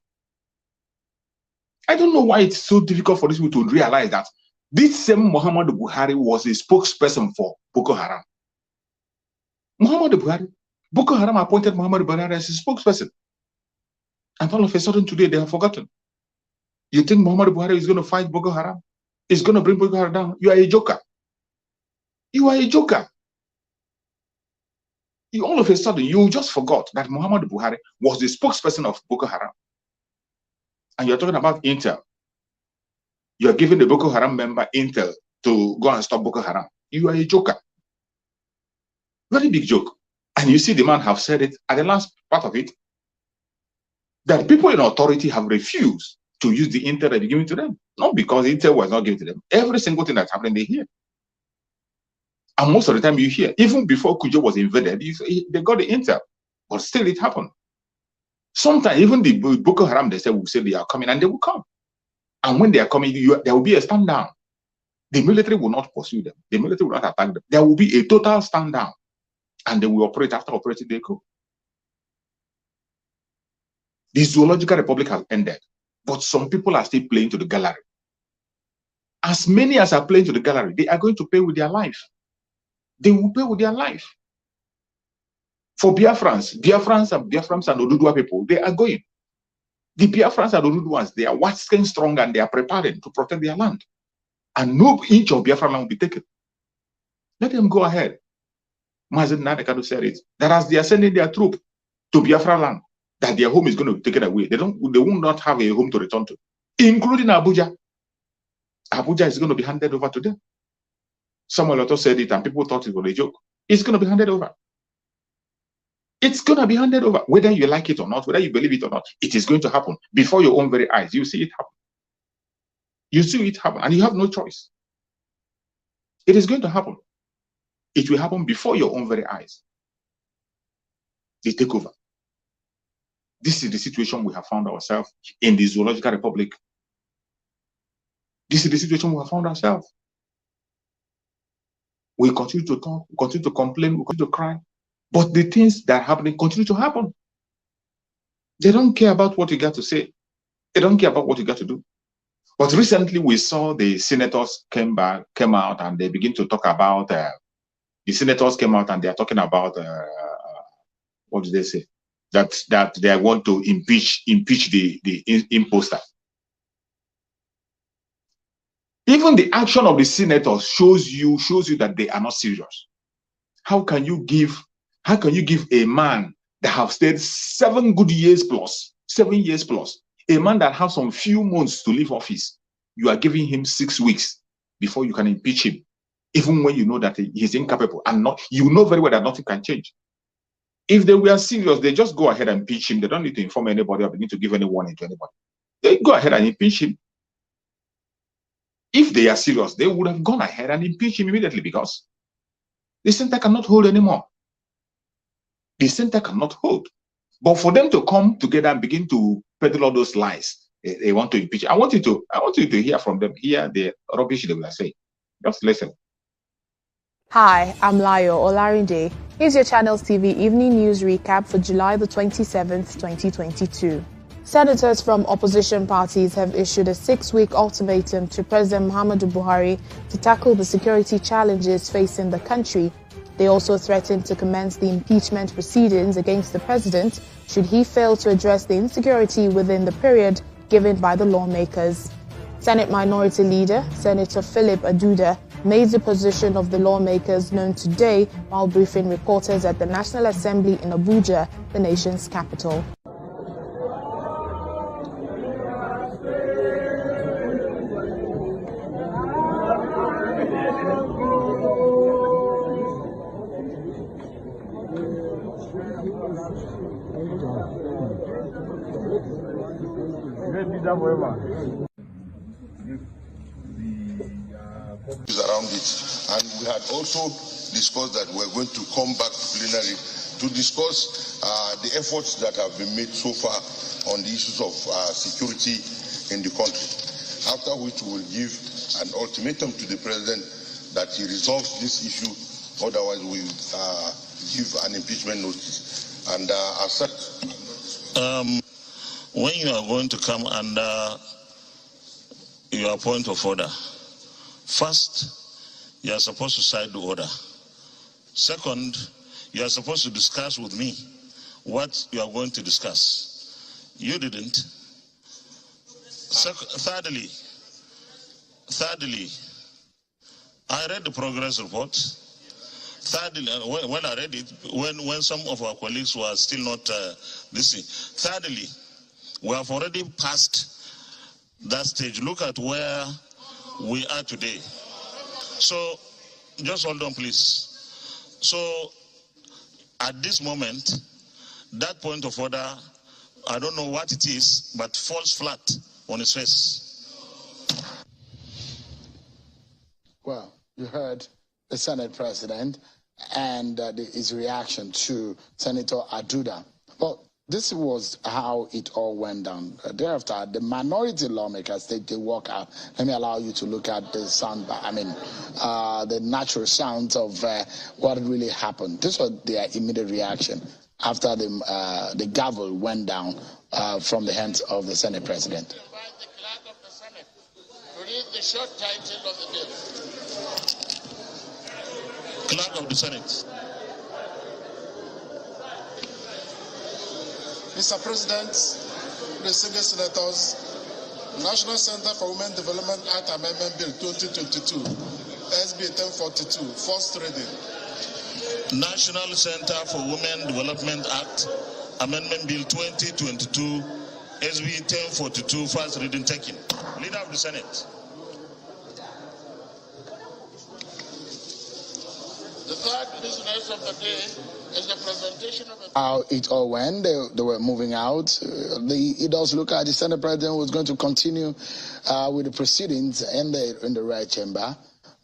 I don't know why it's so difficult for these people to realize that this same Muhammad Buhari was a spokesperson for Boko Haram. Muhammad Buhari, Boko Haram appointed Muhammad Buhari as a spokesperson. And all of a sudden today they have forgotten. You think Muhammad Buhari is going to fight Boko Haram? Is going to bring Boko Haram down? You are a joker. You are a joker. You all of a sudden, you just forgot that Muhammad Buhari was the spokesperson of Boko Haram. And you're talking about intel. You're giving the Boko Haram member intel to go and stop Boko Haram. You are a joker. Very big joke. And you see the man have said it at the last part of it, that people in authority have refused to use the intel that they given to them. Not because intel was not given to them. Every single thing that's happening, they hear. And most of the time you hear, even before Kujo was invaded, they got the intel. But still it happened. Sometimes even the Boko Haram, they will say they are coming, and they will come. And when they are coming, there will be a stand down. The military will not pursue them. The military will not attack them. There will be a total stand down. And they will operate. After operating, they go. The Zoological Republic has ended. But some people are still playing to the gallery. As many as are playing to the gallery, they are going to pay with their life. They will pay with their life. For Biafrans and Oduduwa people, they are going. The Biafrans and Oduduwans, they are waxing strong and they are preparing to protect their land. And no inch of Biafra land will be taken. Let them go ahead. Mazi Nnamdi Kanu said it. That as they are sending their troop to Biafra land, that their home is going to be taken away. They will not have a home to return to, including Abuja. Abuja is going to be handed over to them. Samuel Oto said it and people thought it was a joke. It's going to be handed over. It's going to be handed over. Whether you like it or not, whether you believe it or not, it is going to happen before your own very eyes. You see it happen. You see it happen and you have no choice. It is going to happen. It will happen before your own very eyes. They take over. This is the situation we have found ourselves in the Zoological Republic. This is the situation we have found ourselves. We continue to talk, we continue to complain, we continue to cry. But the things that are happening continue to happen. They don't care about what you got to say. They don't care about what you got to do. But recently we saw the senators came out and they begin to talk about, the senators came out and they are talking about, what did they say? That they want to impeach the imposter. Even the action of the senators shows you that they are not serious. How can you give a man that have stayed 7 years plus, a man that has some few months to leave office, you are giving him 6 weeks before you can impeach him, even when you know that he is incapable and not, you know very well that nothing can change. If they were serious, they just go ahead and impeach him. They don't need to inform anybody or begin to give any warning to anybody. They go ahead and impeach him. If they are serious, they would have gone ahead and impeached him immediately, because the center cannot hold anymore. The center cannot hold. But for them to come together and begin to peddle all those lies, they want to impeach. I want you to hear from them, hear the rubbish they will say. Just listen. Hi, I'm Layo Olarinde. Here's your Channels TV evening news recap for July the 27th, 2022. Senators from opposition parties have issued a 6-week ultimatum to President Muhammadu Buhari to tackle the security challenges facing the country. They also threatened to commence the impeachment proceedings against the president should he fail to address the insecurity within the period given by the lawmakers. Senate Minority Leader, Senator Philip Aduda, made the position of the lawmakers known today while briefing reporters at the National Assembly in Abuja, the nation's capital. Around it, and we had also discussed that we're going to come back to plenary to discuss the efforts that have been made so far on the issues of security in the country, after which we will give an ultimatum to the president that he resolves this issue, otherwise we give an impeachment notice. And as such, when you are going to come under your point of order, first, you are supposed to cite the order. Second, you are supposed to discuss with me what you are going to discuss. You didn't. Thirdly, I read the progress report. Thirdly, when I read it, when some of our colleagues were still not listening. Thirdly, we have already passed that stage. Look at where we are today. So, just hold on, please. So, at this moment, that point of order, I don't know what it is, but falls flat on its face. Well, you heard the Senate President and his reaction to Senator Aduda. Well, this was how it all went down. Thereafter, the minority lawmakers, they walk out. Let me allow you to look at the sound, the natural sounds of what really happened. This was their immediate reaction after the gavel went down from the hands of the Senate President. I invite the clerk of the Senate to read the short title of the bill. Clerk of the Senate. Mr. President, distinguished senators, National Center for Women Development Act Amendment Bill 2022, SB 1042, first reading. National Center for Women Development Act Amendment Bill 2022, SB 1042, first reading taken. Leader of the Senate. The third business of the day is the presentation of how it all went. They were moving out. It does look like the Senate President was going to continue with the proceedings in the Red Chamber.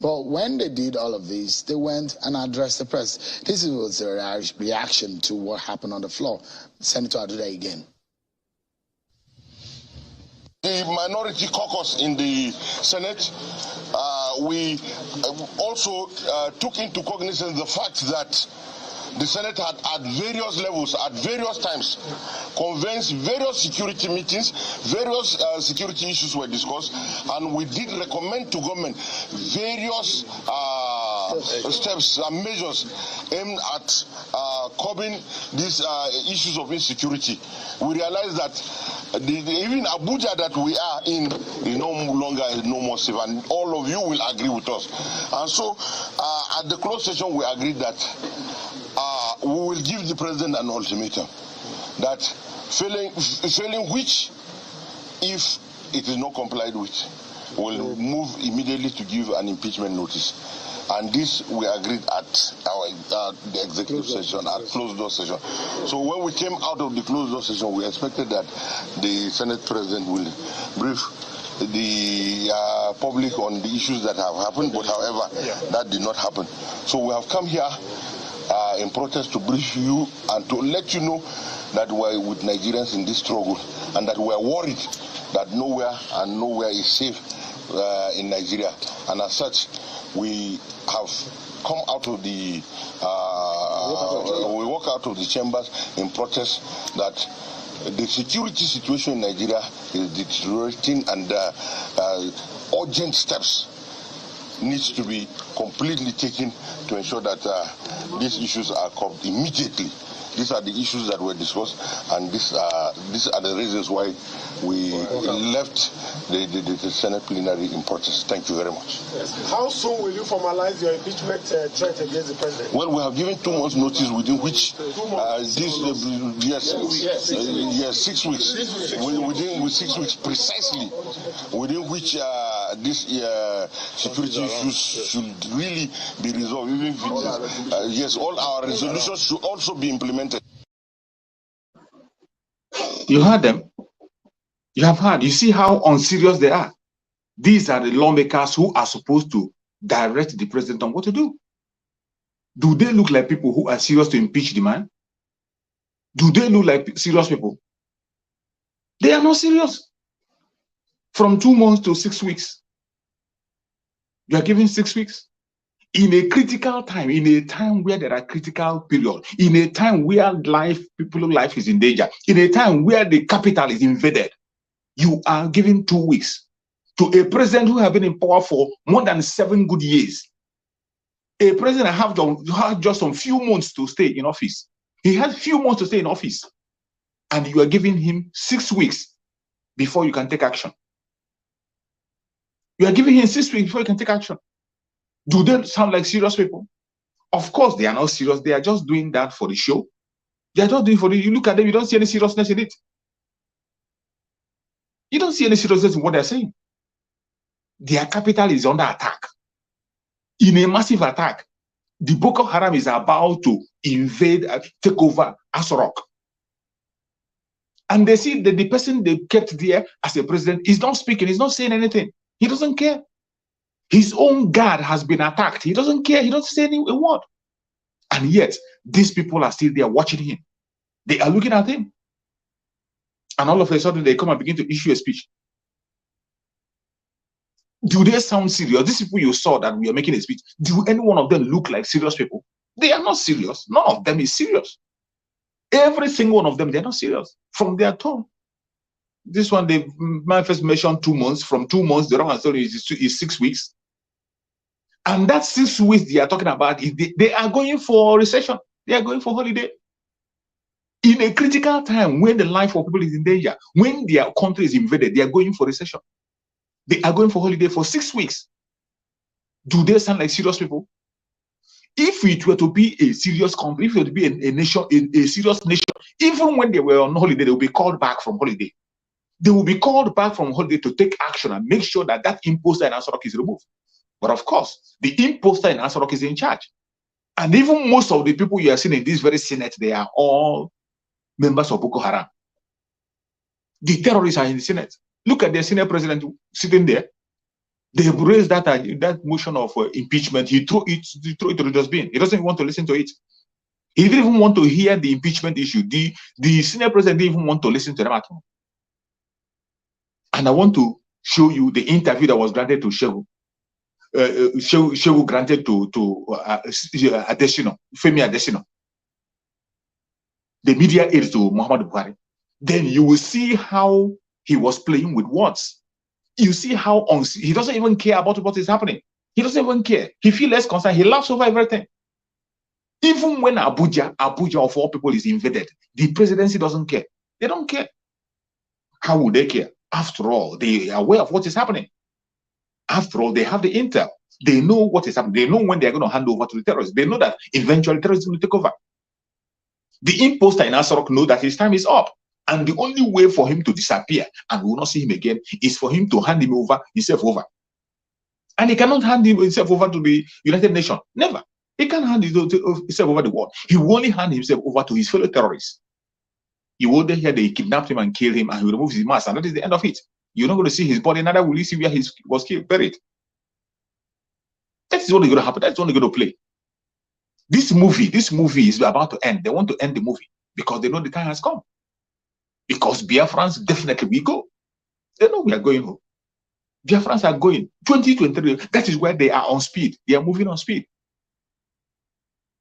But when they did all of this, they went and addressed the press. This was their reaction to what happened on the floor. Senator Aduda again. The minority caucus in the Senate, we also took into cognizance the fact that the Senate had at various levels, at various times, convened various security meetings, various security issues were discussed, and we did recommend to government various steps and measures aimed at curbing these issues of insecurity. We realized that even Abuja that we are in is no more safe, and all of you will agree with us. And so, at the closed session, we agreed that we will give the president an ultimatum that failing which, if it is not complied with, will move immediately to give an impeachment notice. And this we agreed at the executive session, at closed door session. So when we came out of the closed door session, we expected that the Senate President will brief the public on the issues that have happened, but however, that did not happen. So we have come here in protest to brief you and to let you know that we're with Nigerians in this struggle and that we're worried that nowhere is safe in Nigeria. And as such, we have come out of the we walk out of the chambers in protest that the security situation in Nigeria is deteriorating and urgent steps needs to be completely taken to ensure that these issues are covered immediately. These are the issues that were discussed, and these are the reasons why we left the Senate plenary in protest. Thank you very much. How soon will you formalize your impeachment threat against the president? Well, we have given 2 months' notice within which 6 weeks. Within 6 weeks precisely, within which this security issues should really be resolved. Even if it is, all our resolutions should also be implemented. You heard them. You have heard. You see how unserious they are. These are the lawmakers who are supposed to direct the president on what to do. Do they look like people who are serious to impeach the man? Do they look like serious people? They are not serious. From 2 months to 6 weeks. You are giving 6 weeks. In a critical time, in a time where there are critical periods, in a time where people's life is in danger, in a time where the capital is invaded, you are giving 2 weeks to a president who has been in power for more than 7 good years. A president had just some few months to stay in office. He had few months to stay in office, and you are giving him 6 weeks before you can take action. You are giving him 6 weeks before you can take action. Do they sound like serious people? Of course, they are not serious. They are just doing that for the show. They are just doing it for the. You look at them, you don't see any seriousness in it. You don't see any seriousness in what they're saying. Their capital is under attack. In a massive attack, the Boko Haram is about to invade, take over Asorok. And they see that the person they kept there as a president is not speaking, he's not saying anything. He doesn't care. His own guard has been attacked. He doesn't care. He doesn't say a word. And yet, these people are still there watching him. They are looking at him. And all of a sudden, they come and begin to issue a speech. Do they sound serious? These people you saw that we are making a speech, do any one of them look like serious people? They are not serious. None of them is serious. Every single one of them, they're not serious. From their tone. This one, they first mentioned 2 months. From 2 months, the wrong story is 6 weeks. And that 6 weeks they are talking about, they are going for recession. They are going for holiday. In a critical time, when the life of people is in danger, when their country is invaded, they are going for recession. They are going for holiday for 6 weeks. Do they sound like serious people? If it were to be a serious country, if it were to be a nation, a serious nation, even when they were on holiday, they will be called back from holiday. They will be called back from holiday to take action and make sure that that imposter in Asorok is removed. But of course, the imposter in Asorok is in charge. And even most of the people you are seeing in this very Senate, they are all members of Boko Haram. The terrorists are in the Senate. Look at the Senate president sitting there. They have raised that motion of impeachment. He threw it to the dustbin. He doesn't want to listen to it. He didn't even want to hear the impeachment issue. The Senate president didn't even want to listen to them at all. And I want to show you the interview that was granted to Shehu. Shehu granted to Adesina, Femi Adesina, the media aide to Muhammadu Buhari. Then you will see how he was playing with words. You see how he doesn't even care about what is happening. He doesn't even care. He feels less concerned. He laughs over everything. Even when Abuja of all people is invaded, the presidency doesn't care. They don't care. How would they care? After all, they are aware of what is happening. After all, they have the intel. They know what is happening. They know when they're going to hand over to the terrorists. They know that eventually terrorists will take over. The imposter in Asorok knows that his time is up. And the only way for him to disappear and we will not see him again is for him to hand himself over. And he cannot hand himself over to the United Nations. Never. He can't hand himself over the world. He will only hand himself over to his fellow terrorists. You will then hear they kidnapped him and killed him and he removes his mask, and that is the end of it. You're not going to see his body, neither will you see where he was buried. That's only going to happen. That's only going to play. This movie is about to end. They want to end the movie because they know the time has come. Because Biafrans definitely will go. They know we are going home. Biafrans are going. 2023, that is where they are on speed. They are moving on speed.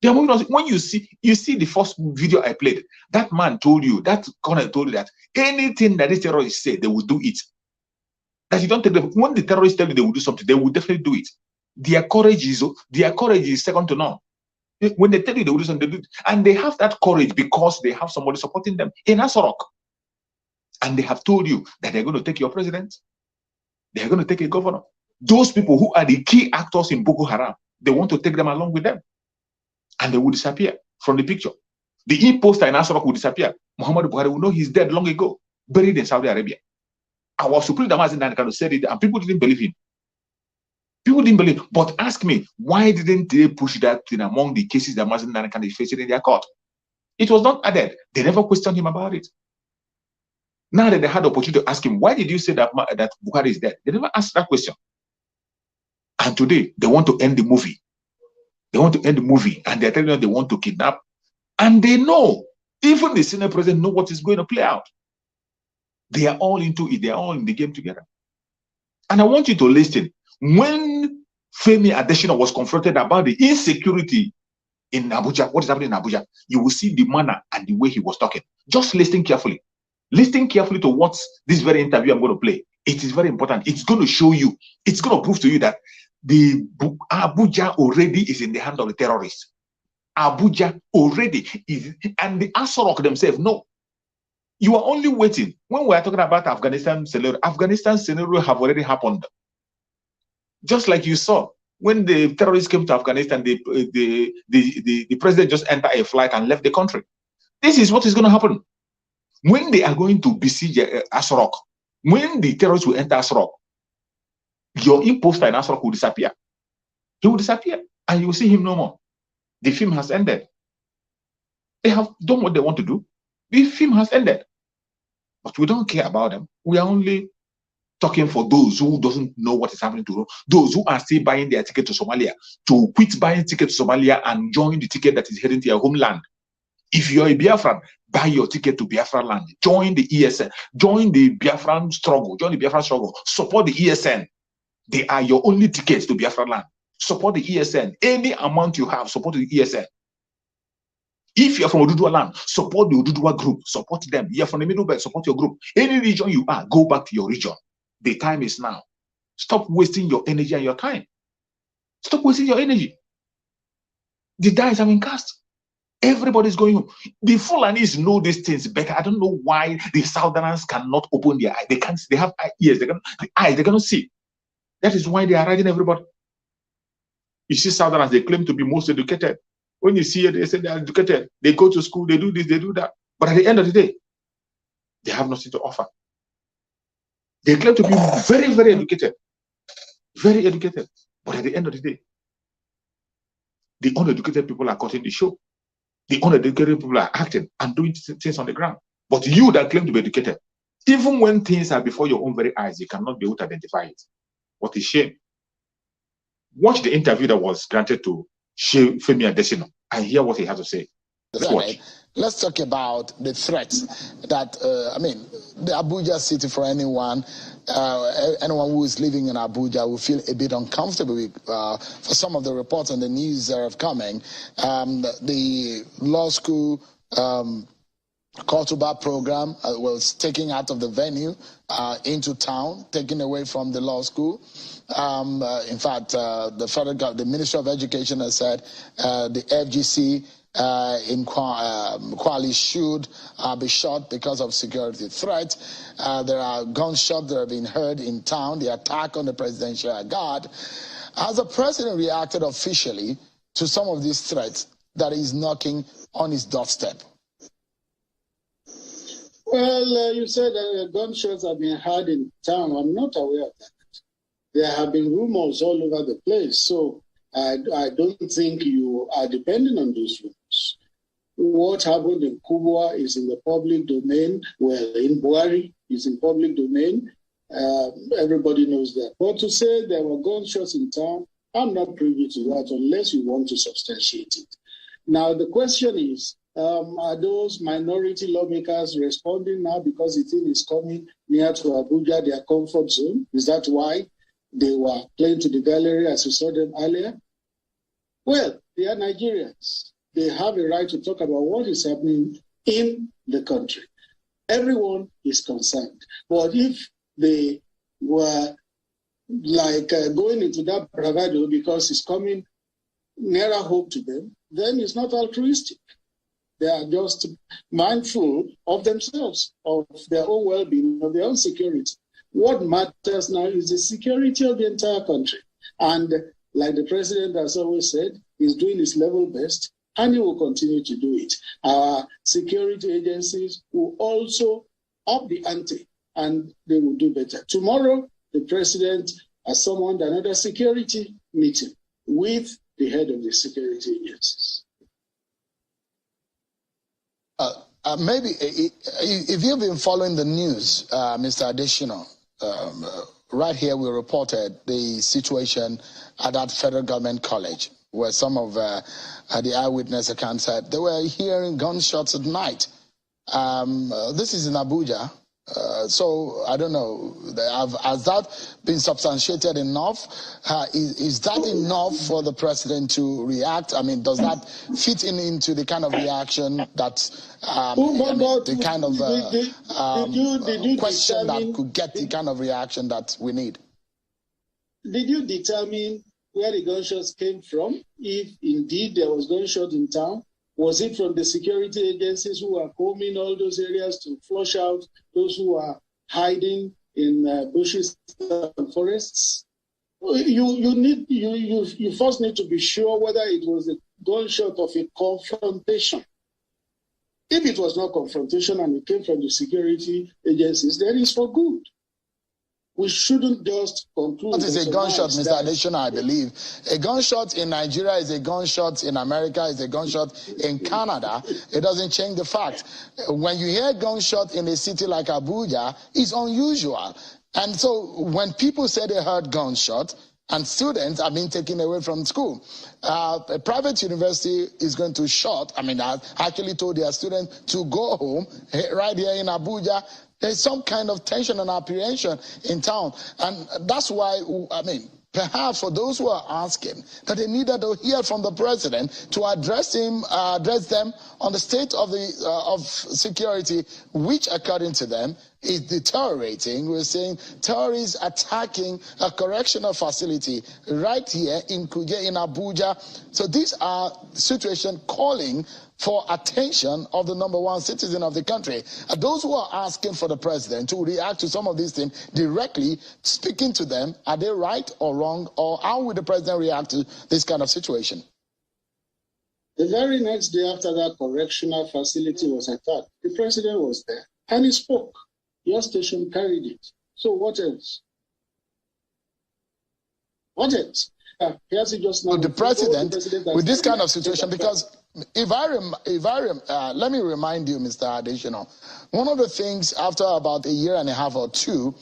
They are moving on. When you see the first video I played, that man told you, that colonel told you that anything that these terrorists say, they will do it. That you don't take them. When the terrorists tell you they will do something, they will definitely do it. Their courage is second to none. When they tell you they will do something, they do it. And they have that courage because they have somebody supporting them in Asorok. And they have told you that they're going to take your president. They're going to take a governor. Those people who are the key actors in Boko Haram, they want to take them along with them. And they will disappear from the picture. The imposter in Asorok will disappear. Muhammadu Buhari will know he's dead long ago, buried in Saudi Arabia. Our Supreme Mazi Nnamdi Kanu said it, and people didn't believe him. People didn't believe. But ask me, why didn't they push that thing among the cases that Mazi Nnamdi Kanu is facing in their court? It was not added. They never questioned him about it. Now that they had the opportunity to ask him, why did you say that Buhari is dead? They never asked that question. And today, they want to end the movie. They want to end the movie, and they're telling us they want to kidnap. And they know, even the Senate president know what is going to play out. They are all into it. They are all in the game together. And I want you to listen. When Femi Adesina was confronted about the insecurity in Abuja, what is happening in Abuja, you will see the manner and the way he was talking. Just listen carefully. Listen carefully to what this very interview I'm going to play. It is very important. It's going to show you, it's going to prove to you that the Abuja already is in the hand of the terrorists. Abuja already is, and the Asorok themselves know. You are only waiting. When we are talking about Afghanistan scenario have already happened. Just like you saw when the terrorists came to Afghanistan, the president just entered a flight and left the country. This is what is going to happen. When they are going to besiege Asorok, when the terrorists will enter Asorok, your imposter in Asorok will disappear. He will disappear, and you will see him no more. The film has ended. They have done what they want to do. The film has ended. But we don't care about them. We are only talking for those who doesn't know what is happening to them, those who are still buying their ticket to Somalia, to quit buying ticket to Somalia and join the ticket that is heading to your homeland. If you're a Biafran, buy your ticket to Biafra land. Join the ESN. Join the Biafran struggle. Join the Biafran struggle. Support the ESN. They are your only tickets to Biafra land. Support the ESN. Any amount you have, support the ESN. If you're from Oduduwa land, support the Oduduwa group. Support them. You're from the Middle Belt, support your group. Any region you are, go back to your region. The time is now. Stop wasting your energy and your time. Stop wasting your energy. The die is having cast. Everybody's going home. The Fulanis know these things better. I don't know why the Southerners cannot open their eyes. They can't. They have ears. The eyes. They cannot see. That is why they are riding everybody. You see Southerners, they claim to be most educated. When you see it, they say they are educated. They go to school. They do this. They do that. But at the end of the day, they have nothing to offer. They claim to be very, very educated. Very educated. But at the end of the day, the uneducated people are cutting the show. The uneducated people are acting and doing things on the ground. But you that claim to be educated, even when things are before your own very eyes, you cannot be able to identify it. What a shame. Watch the interview that was granted to Femi Adesina and hear what he has to say. Let's watch. Let's talk about the threats that, the Abuja city, for anyone who is living in Abuja will feel a bit uncomfortable with, for some of the reports and the news that are coming. The law school Kotuba program was taken out of the venue into town, taken away from the law school. In fact, the Ministry of Education has said the FGC in Kwali should be shot because of security threats. There are gunshots that have been heard in town, the attack on the presidential guard. Has the president reacted officially to some of these threats that is knocking on his doorstep? Well, you said gunshots have been heard in town. I'm not aware of that. There have been rumors all over the place, so I don't think you are depending on those rumors. What happened in Kubwa is in the public domain. Well, in Buhari is in public domain. Everybody knows that. But to say there were gunshots in town, I'm not privy to that unless you want to substantiate it. Now, the question is, are those minority lawmakers responding now because the thing is coming near to Abuja, their comfort zone? Is that why they were playing to the gallery as we saw them earlier? Well, they are Nigerians. They have a right to talk about what is happening in the country. Everyone is concerned. But if they were like going into that bravado because it's coming nearer home to them, then it's not altruistic. They are just mindful of themselves, of their own well-being, of their own security. What matters now is the security of the entire country. And like the president has always said, he's doing his level best, and he will continue to do it. Our security agencies will also up the ante, and they will do better. Tomorrow, the president has summoned another security meeting with the head of the security agencies. Maybe if you've been following the news, Mr. Additional, right here we reported the situation at that federal government college where some of the eyewitness accounts said they were hearing gunshots at night. This is in Abuja. So I don't know, has that been substantiated enough? Is that enough for the president to react? I mean, does that fit into the kind of reaction that, the kind of question that could get the kind of reaction that we need? Did you determine where the gunshots came from? If indeed there was gunshot in town, was it from the security agencies who are combing all those areas to flush out those who are hiding in bushes and forests? You first need to be sure whether it was a gunshot of a confrontation. If it was not confrontation and it came from the security agencies, then it's for good. We shouldn't just conclude. What is a gunshot, Mr. Additional, I believe? A gunshot in Nigeria is a gunshot in America, is a gunshot in Canada. It doesn't change the fact. When you hear gunshot in a city like Abuja, it's unusual. And so when people say they heard gunshot, and students are being taken away from school, a private university is going to shut. I mean, I actually told their students to go home right here in Abuja. There's some kind of tension and apprehension in town. And that's why, I mean, perhaps for those who are asking that they needed to hear from the president to address them on the state of of security, which according to them is deteriorating. We're saying terrorists attacking a correctional facility right here in Kuje in Abuja. So these are situations calling for attention of the #1 citizen of the country. Those who are asking for the president to react to some of these things directly, speaking to them, are they right or wrong, or how would the president react to this kind of situation? The very next day after that correctional facility was attacked, the president was there and he spoke. Your station carried it. So what else? What else? Here's it just now. So the president with this kind of situation, because let me remind you, Mr. Additional, one of the things after about a year and a half or two,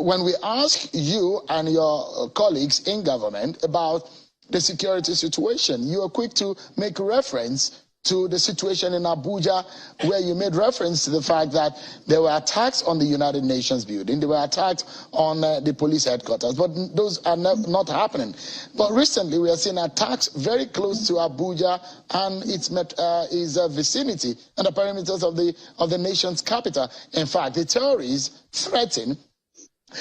when we ask you and your colleagues in government about the security situation, you are quick to make reference to the situation in Abuja, where you made reference to the fact that there were attacks on the United Nations building, there were attacks on the police headquarters, but those are not happening. But recently we are seeing attacks very close to Abuja and its vicinity and the perimeters of the nation's capital. In fact, the terrorists threaten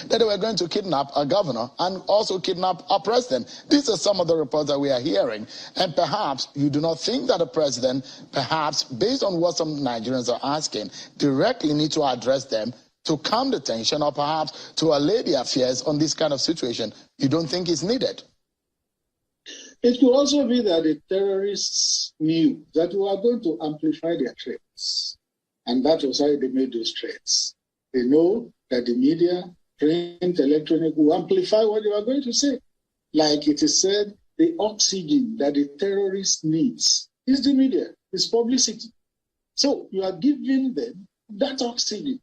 that they were going to kidnap a governor and also kidnap a president. These are some of the reports that we are hearing. And perhaps you do not think that the president, perhaps based on what some Nigerians are asking, directly need to address them to calm the tension or perhaps to allay the affairs on this kind of situation. You don't think it's needed? It could also be that the terrorists knew that we are going to amplify their threats. And that was why they made those threats. They know that the media, print, electronic, will amplify what they are going to say. Like it is said, the oxygen that the terrorist needs is the media, is publicity. So you are giving them that oxygen.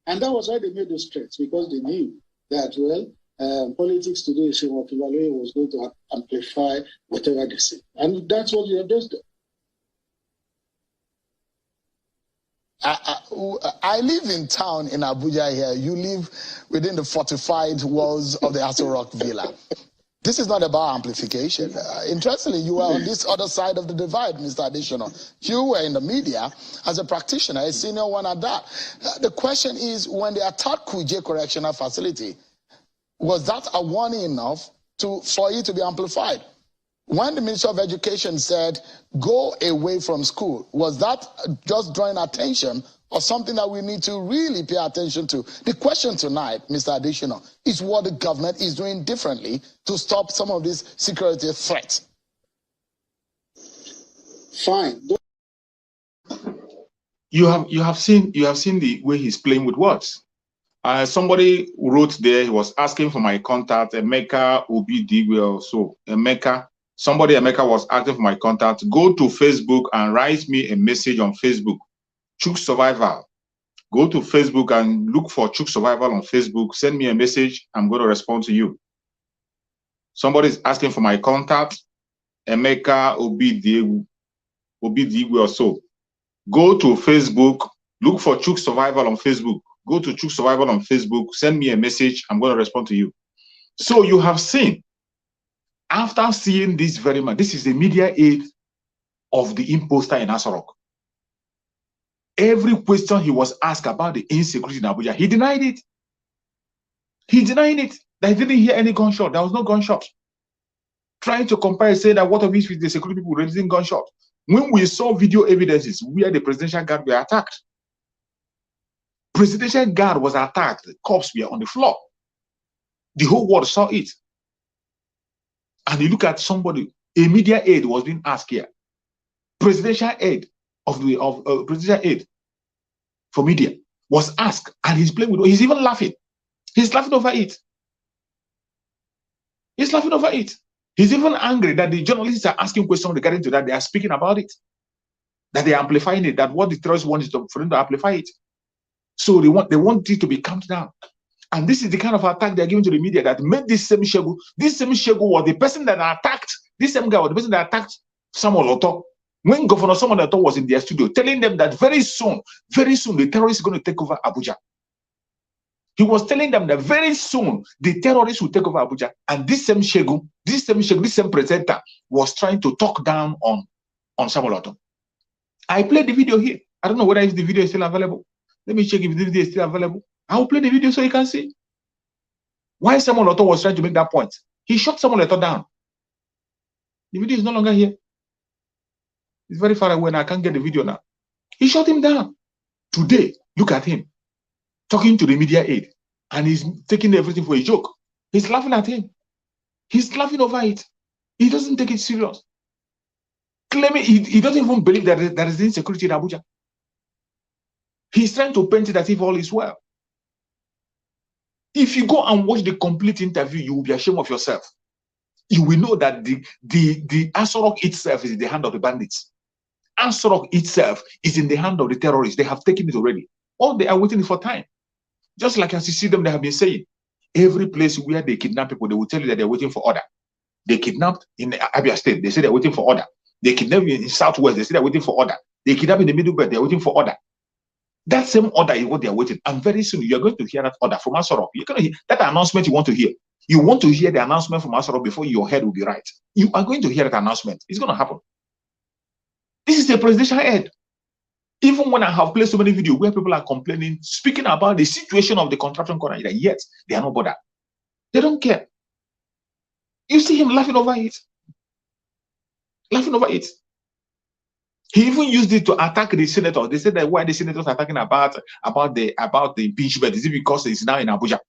And that was why they made those threats, because they knew that, well, politics today, Shemo Kibaloye was going to amplify whatever they say. And that's what you have just done. I live in town in Abuja here. You live within the fortified walls of the Aso Rock Villa. This is not about amplification. Interestingly, you were on this other side of the divide, Mr. Additional. You were in the media as a practitioner, a senior one at that. The question is, when they attacked Kuje Correctional Facility, was that a warning enough for it to be amplified? When the Minister of Education said, go away from school, was that just drawing attention or something that we need to really pay attention to? The question tonight, Mr. Additional, is what the government is doing differently to stop some of these security threats. Fine. You have seen the way he's playing with words. Somebody wrote there, he was asking for my contact, Emeka Obidigwe or so. Emeka was asking for my contact. Go to Facebook and write me a message on Facebook. Chook Survival. Go to Facebook and look for Chook Survival on Facebook. Send me a message. I'm going to respond to you. Somebody is asking for my contact. Emeka Obidigwe or so. Go to Facebook. Look for Chook Survival on Facebook. Go to Chook Survival on Facebook. Send me a message. I'm going to respond to you. So you have seen, after seeing this very much, this is the media aid of the imposter in Aso Rock. Every question he was asked about the insecurity in Abuja, he denied it. He denied it. That he didn't hear any gunshot. There was no gunshot. Trying to compare, say that what of it with the security people releasing gunshot. When we saw video evidences where the presidential guard were attacked, presidential guard was attacked, the cops were on the floor. The whole world saw it. And you look at somebody, a media aid was being asked here. Presidential aid presidential aid for media was asked, and he's playing with, he's even laughing. He's laughing over it. He's laughing over it. He's even angry that the journalists are asking questions regarding to that. They are speaking about it. That they are amplifying it. That what the terrorists want is for them to amplify it. So they want it to be calmed down. And this is the kind of attack they're giving to the media that made this same Shegu. This same Shegu was the person that attacked, this same guy was the person that attacked Samuel Oto. When Governor Samuel Oto was in their studio, telling them that very soon, the terrorists are going to take over Abuja. He was telling them that very soon, the terrorists will take over Abuja. And this same Shegu, this same presenter was trying to talk down on Samuel Oto. I played the video here. I don't know whether the video is still available. Let me check if the video is still available. I will play the video so you can see why Samuel Oto was trying to make that point. He shot Samuel Oto down. The video is no longer here. It's very far away and I can't get the video now. He shot him down. Today, look at him talking to the media aid and he's taking everything for a joke. He's laughing at him. He's laughing over it. He doesn't take it serious. Claiming he doesn't even believe that there is insecurity in Abuja. He's trying to paint it as if all is well. If you go and watch the complete interview, you will be ashamed of yourself. You will know that the Aso Rock itself is in the hand of the bandits. Aso Rock itself is in the hand of the terrorists. They have taken it already. All they are waiting for time. Just like as you see them, they have been saying, every place where they kidnap people, they will tell you that they're waiting for order. They kidnapped in Abia State, they say they're waiting for order. They kidnapped in Southwest, they say they're waiting for order. They kidnapped in the Middle Belt, they're waiting for order. That same order is what they are waiting. And very soon, you're going to hear that order from Aso Rock. You're going to hear that announcement you want to hear. You want to hear the announcement from Aso Rock before your head will be right. You are going to hear that announcement. It's going to happen. This is a presidential head. Even when I have played so many videos where people are complaining, speaking about the situation of the contraption corner, yet they are not bothered. They don't care. You see him laughing over it. Laughing over it. He even used it to attack the senators. They said that why the senators are talking about the impeachment, is it because it's now in Abuja?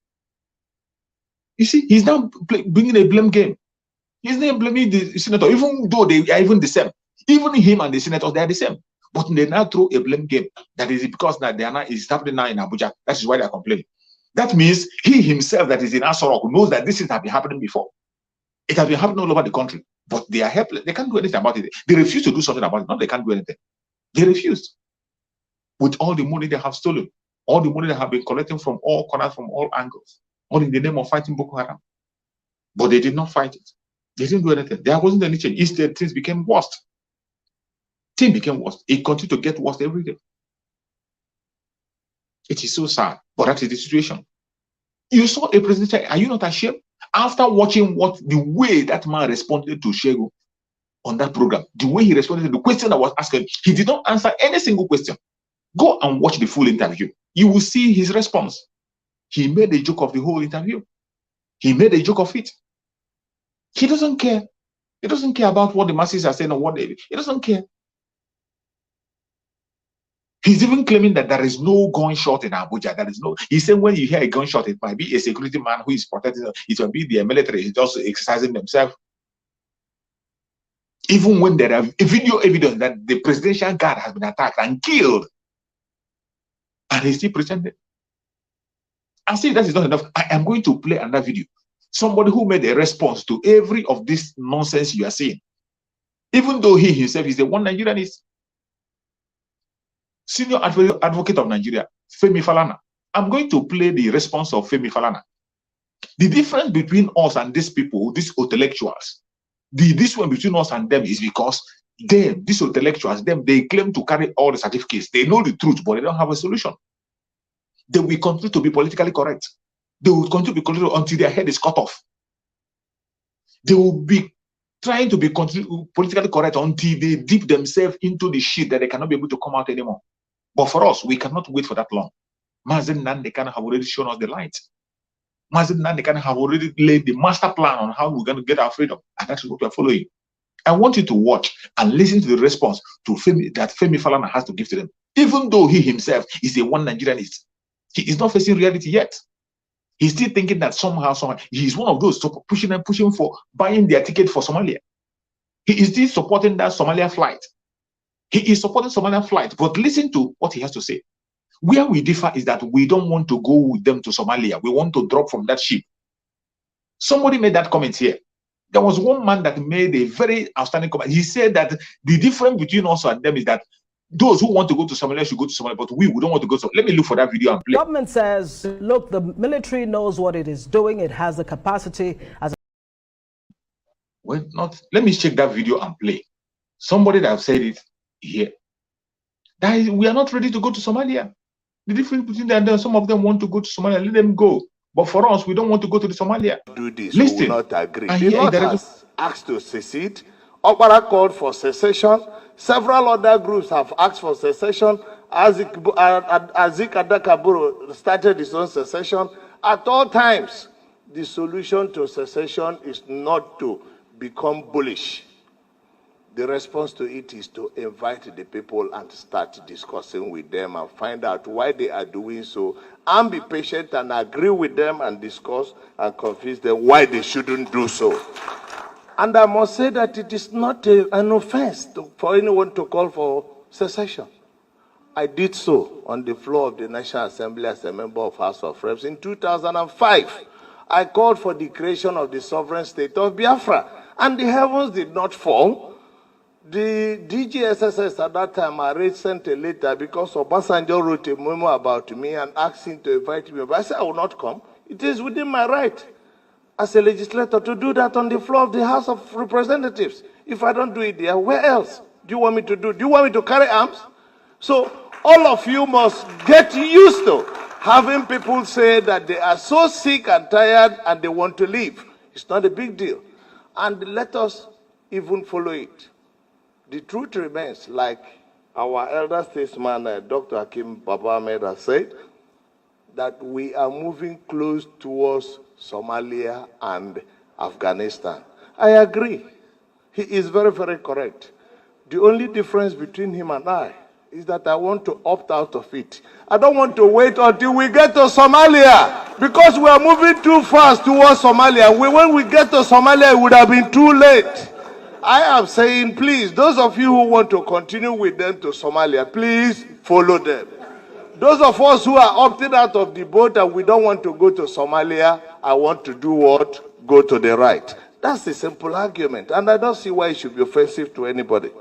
You see, he's now bringing a blame game. He's not blaming the senator, even though they are even the same. Even him and the senators, they are the same. But they now throw a blame game. That is because now it's happening now in Abuja. That is why they are complaining. That means he himself that is in Aso Rock knows that this has been happening before. It has been happening all over the country. But they are helpless. They can't do anything about it. They refuse to do something about it. No, they can't do anything. They refuse. With all the money they have stolen, all the money they have been collecting from all corners, from all angles, all in the name of fighting Boko Haram. But they did not fight it. They didn't do anything. There wasn't any change. Instead, things became worse. Things became worse. It continued to get worse every day. It is so sad, but that is the situation. You saw a president. Are you not ashamed? After watching the way that man responded to Shegu on that program, the way he responded to the question that was asked, he did not answer any single question. Go and watch the full interview. You will see his response. He made a joke of the whole interview. He made a joke of it. He doesn't care. He doesn't care about what the masses are saying or what he doesn't care. He's even claiming that there is no gunshot in Abuja. There is no. He said when you hear a gunshot, it might be a security man who is protecting. It will be the military. He's just exercising themselves. Even when there are video evidence that the presidential guard has been attacked and killed, and he still pretended. I see that is not enough. I am going to play another video. Somebody who made a response to every of this nonsense you are seeing, even though he himself is the one Nigerianist. Senior advocate of Nigeria, Femi Falana. I'm going to play the response of Femi Falana. The difference between us and these people, these intellectuals, this one between us and them is because them, these intellectuals, they claim to carry all the certificates. They know the truth, but they don't have a solution. They will continue to be politically correct. They will continue to be correct until their head is cut off. They will be trying to be politically correct until they dip themselves into the shit that they cannot be able to come out anymore. But for us, we cannot wait for that long. Mazi Nnamdi Kanu have already shown us the light. Mazi Nnamdi Kanu have already laid the master plan on how we're going to get our freedom. And that's what we're following. I want you to watch and listen to the response to Femi Falana has to give to them. Even though he himself is a one Nigerianist, he is not facing reality yet. He's still thinking that somehow, he's one of those pushing for buying their ticket for Somalia. He is still supporting that Somalia flight. He is supporting Somalia flight, but listen to what he has to say. Where we differ is that we don't want to go with them to Somalia. We want to drop from that ship. Somebody made that comment here. There was one man that made a very outstanding comment. He said that the difference between us and them is that those who want to go to Somalia should go to Somalia, but we don't want to go. So let me look for that video and play. Government says, look, the military knows what it is doing. It has the capacity. Well, let me check that video and play. Somebody that have said it here. That is, we are not ready to go to Somalia. The difference between them and some of them want to go to Somalia. Let them go. But for us, we don't want to go to the Somalia. Do this. Listen. We will not agree. The North has asked to secede. Opera called for secession. Several other groups have asked for secession. Azik Adakaburu started his own secession. At all times, the solution to secession is not to become bullish. The response to it is to invite the people and start discussing with them and find out why they are doing so, and be patient and agree with them and discuss and convince them why they shouldn't do so. And I must say that it is not an offense for anyone to call for secession. I did so on the floor of the National Assembly as a member of House of Reps in 2005. I called for the creation of the sovereign state of Biafra, and the heavens did not fall. The DGSSS at that time, I sent a letter because Obasanjo wrote a memo about me and asked him to invite me. But I said, I will not come. It is within my right as a legislator to do that on the floor of the House of Representatives. If I don't do it there, where else do you want me to do? Do you want me to carry arms? So all of you must get used to having people say that they are so sick and tired and they want to leave. It's not a big deal. And let us even follow it. The truth remains, like our elder statesman, Dr. Hakim Baba Ahmed has said, that we are moving close towards Somalia and Afghanistan. I agree. He is very, very correct. The only difference between him and I is that I want to opt out of it. I don't want to wait until we get to Somalia, because we are moving too fast towards Somalia. When we get to Somalia, it would have been too late. I am saying, please, those of you who want to continue with them to Somalia, please follow them. Those of us who are opted out of the boat and we don't want to go to Somalia, I want to do what? Go to the right. That's a simple argument, and I don't see why it should be offensive to anybody.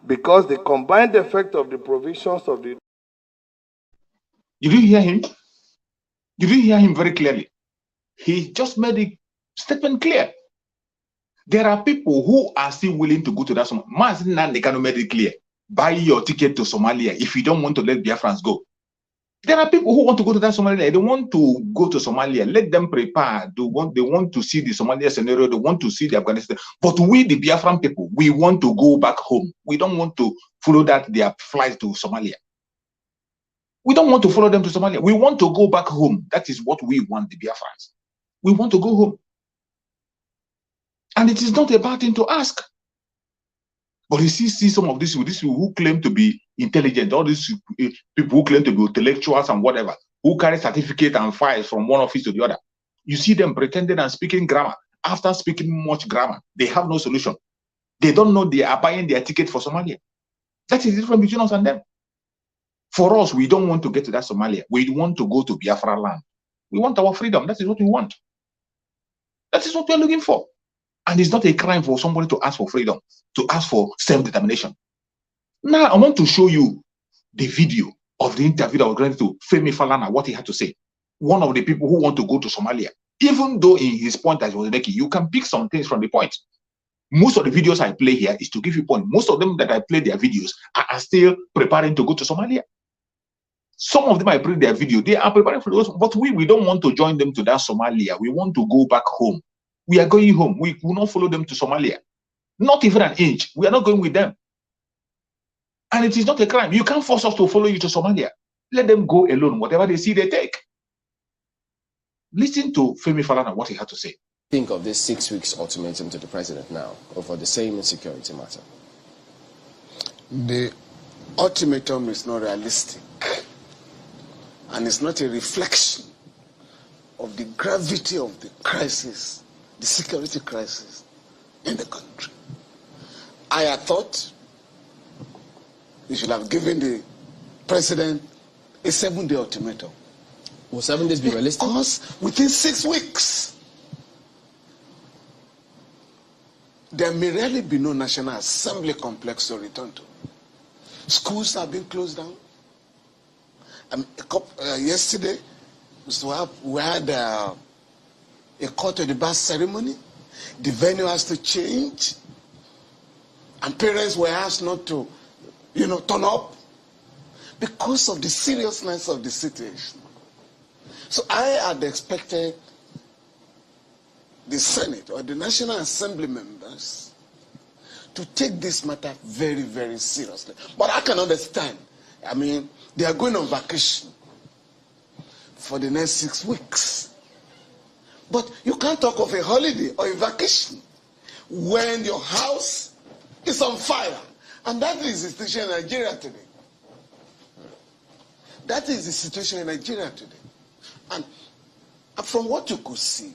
Because the combined effect of the provisions of the... You didn't hear him? You didn't hear him very clearly. He just made the statement clear. There are people who are still willing to go to that Somalia. Mazi Nnamdi Kanu made it clear. Buy your ticket to Somalia if you don't want to let Biafrans go. There are people who want to go to that Somalia. They want to go to Somalia. Let them prepare. They want to see the Somalia scenario. They want to see the Afghanistan. But we, the Biafran people, we want to go back home. We don't want to follow their flight to Somalia. We don't want to follow them to Somalia. We want to go back home. That is what we want, the Biafrans. We want to go home. And it is not a bad thing to ask. But you see some of these people who claim to be intelligent, all these people who claim to be intellectuals and whatever, who carry certificate and files from one office to the other. You see them pretending and speaking grammar. After speaking much grammar, they have no solution. They don't know they are buying their ticket for Somalia. That is the difference between us and them. For us, we don't want to get to that Somalia. We want to go to Biafra land. We want our freedom. That is what we want. That is what we are looking for. And it's not a crime for somebody to ask for freedom, to ask for self-determination. Now, I want to show you the video of the interview that was granted to Femi Falana, what he had to say. One of the people who want to go to Somalia. Even though in his point that he was making, you can pick some things from the point. Most of the videos I play here is to give you point. Most of them that I play their videos are still preparing to go to Somalia. Some of them I play their video, they are preparing for those, but we don't want to join them to that Somalia. We want to go back home. We are going home. We will not follow them to Somalia. Not even an inch. We are not going with them. And it is not a crime. You can't force us to follow you to Somalia. Let them go alone. Whatever they see, they take. Listen to Femi Falana, what he had to say. Think of this 6 weeks ultimatum to the president now over the same insecurity matter. The ultimatum is not realistic. And it's not a reflection of the gravity of the crisis, the security crisis in the country. I had thought we should have given the president a 7-day ultimatum. Will 7 days be realistic? Because within 6 weeks, there may really be no National Assembly complex to return to. Schools have been closed down. Yesterday, we had a call to the birth ceremony. The venue has to change. And parents were asked not to, turn up because of the seriousness of the situation. So I had expected the Senate or the National Assembly members to take this matter very, very seriously. But I can understand. I mean, they are going on vacation for the next 6 weeks. But you can't talk of a holiday or a vacation when your house is on fire. And that is the situation in Nigeria today. That is the situation in Nigeria today. And from what you could see,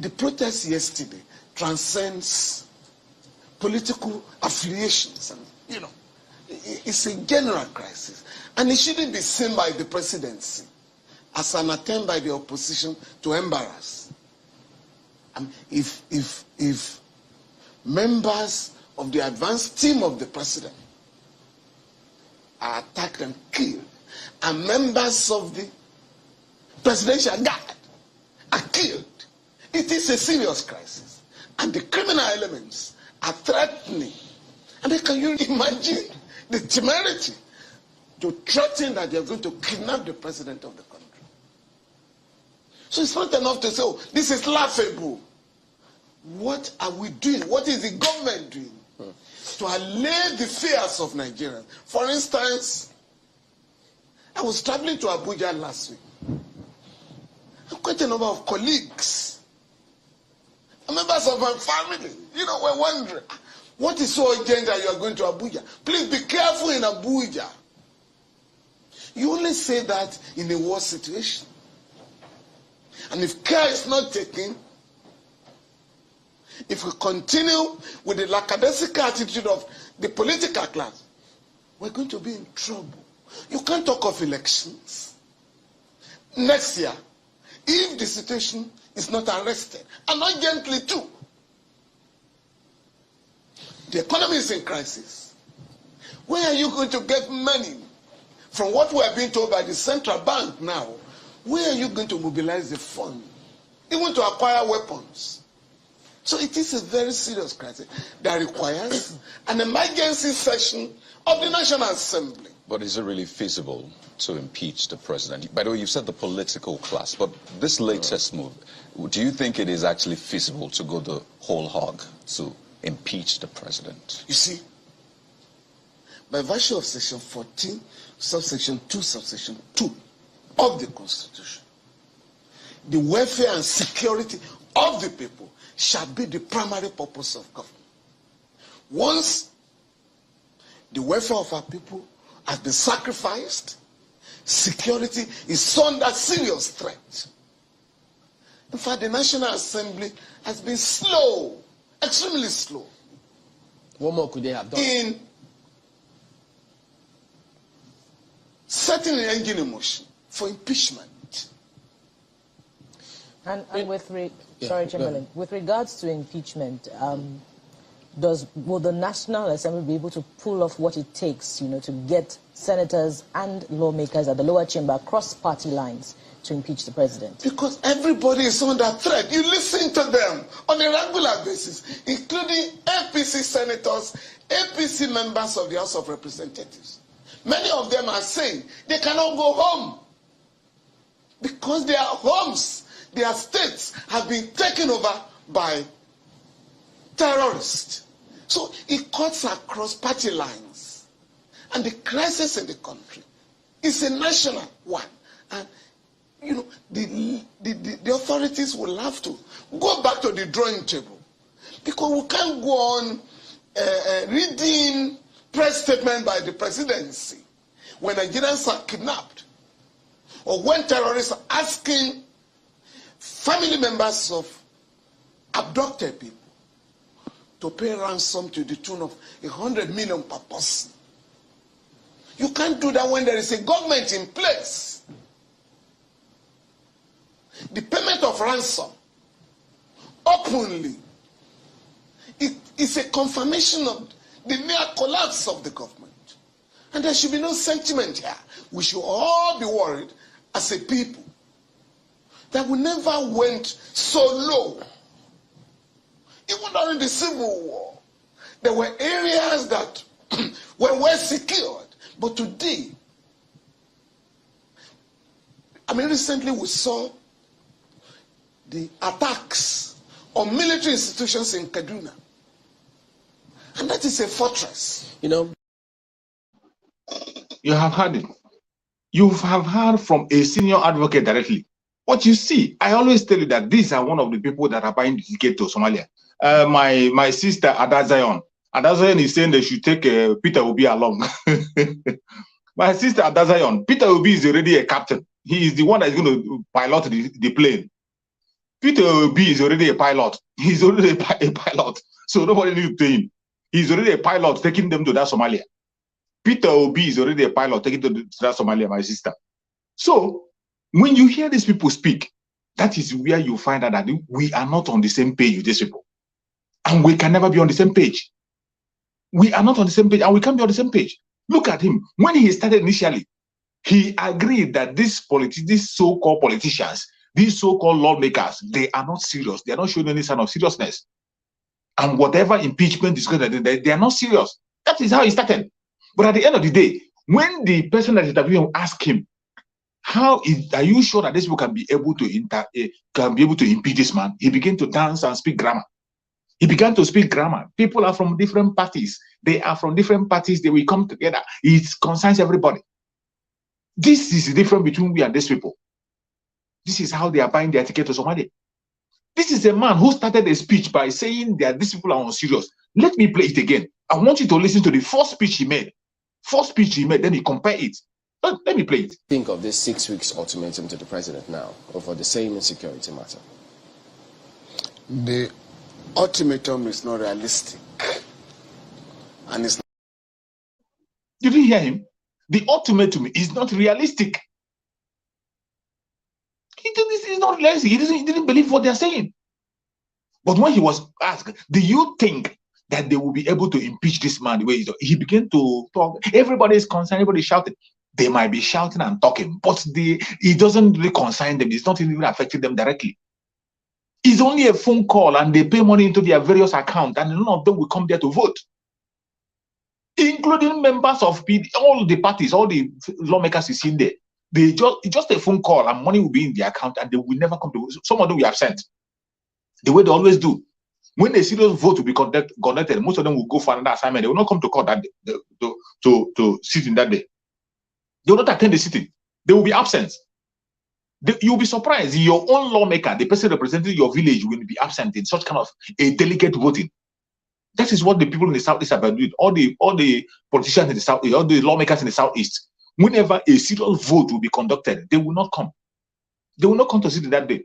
the protest yesterday transcends political affiliations. And, it's a general crisis. And it shouldn't be seen by the presidency as an attempt by the opposition to embarrass. If members of the advanced team of the president are attacked and killed, and members of the presidential guard are killed, it is a serious crisis. And the criminal elements are threatening. I mean, can you imagine the temerity to threaten that they're going to kidnap the president of the country? So it's not enough to say, oh, this is laughable. What are we doing? What is the government doing to allay the fears of Nigerians? For instance, I was traveling to Abuja last week. Quite a number of colleagues, members of my family, were wondering, what is so urgent that you are going to Abuja? Please be careful in Abuja. You only say that in a war situation. And if care is not taken, if we continue with the lackadaisical attitude of the political class, we're going to be in trouble. You can't talk of elections next year if the situation is not arrested, and not gently too. The economy is in crisis. Where are you going to get money From what we are being told by the central bank now, where are you going to mobilize the fund? Even to acquire weapons. So it is a very serious crisis that requires an emergency session of the National Assembly. But is it really feasible to impeach the president? By the way, you said the political class, but this latest move, do you think it is actually feasible to go the whole hog to impeach the president? You see, by virtue of Section 14, subsection 2, subsection 2 of the Constitution, the welfare and security of the people shall be the primary purpose of government. Once the welfare of our people has been sacrificed, security is under serious threat. In fact, the National Assembly has been slow, extremely slow. What more could they have done? In setting the engine in motion for impeachment. And with Chamberlain, with regards to impeachment, will the National Assembly be able to pull off what it takes, to get senators and lawmakers at the lower chamber across party lines to impeach the president? Because everybody is under threat. You listen to them on a regular basis, including APC senators, APC members of the House of Representatives. Many of them are saying they cannot go home because their homes, their states have been taken over by terrorists. So it cuts across party lines. And the crisis in the country is a national one. And, the authorities will have to go back to the drawing table. Because we can't go on reading press statement by the presidency when Nigerians are kidnapped, or when terrorists are asking family members of abducted people to pay ransom to the tune of 100 million per person. You can't do that when there is a government in place. The payment of ransom openly, it is a confirmation of the mere collapse of the government. And there should be no sentiment here. We should all be worried as a people that we never went so low. Even during the Civil War, there were areas that were well secured. But today, recently we saw the attacks on military institutions in Kaduna. And that is a fortress. You have heard it. You have heard from a senior advocate directly. What you see, I always tell you that these are one of the people that are buying the ticket to Somalia. My sister Adazion is saying they should take Peter Obi along. My sister Adazion, Peter Obi is already a captain. He is the one that is going to pilot the plane. Peter Obi is already a pilot. He's already a pilot. So nobody needs to tell him. He's already a pilot taking them to that Somalia. Peter Obi is already a pilot taking them to that Somalia, my sister. So when you hear these people speak, that is where you find out that we are not on the same page with these people. And we can never be on the same page. We are not on the same page, and we can't be on the same page. Look at him. When he started initially, he agreed that these so-called politicians, these so-called lawmakers, they are not serious. They are not showing any sign of seriousness. And whatever impeachment is going to do, they are not serious. That is how he started. But at the end of the day, when the person that is interviewing him asked him, are you sure that this people can be able to impeach this man? He began to dance and speak grammar. He began to speak grammar. People are from different parties. They are from different parties. They will come together. It concerns everybody. This is the difference between we and these people. This is how they are buying their ticket to Somalia. This is a man who started a speech by saying that these people are unserious. Let me play it again. I want you to listen to the first speech he made. First speech he made, then he compare it. Let me play it. Think of this 6 weeks ultimatum to the president now over the same insecurity matter. The ultimatum is not realistic. And it's not. Did you hear him? The ultimatum is not realistic. This is not realistic. He didn't believe what they're saying. But when he was asked, do you think that they will be able to impeach this man the way he began to talk? Everybody is concerned, everybody is shouting. They might be shouting and talking, but it doesn't really concern them. It's not even affecting them directly. It's only a phone call and they pay money into their various accounts and none of them will come there to vote. Including members of all the parties, all the lawmakers you see there. It's just a phone call and money will be in the account and they will never come to vote. Some of them will be absent. The way they always do. When they see those votes will be conducted, most of them will go for another assignment. They will not come to court that day, to sit in that day. They will not attend the sitting. They will be absent. You'll be surprised. Your own lawmaker, the person representing your village, will be absent in such kind of a delicate voting. That is what the people in the Southeast are doing. All the politicians in the South, all the lawmakers in the Southeast, whenever a serious vote will be conducted, they will not come. They will not come to sit in that day.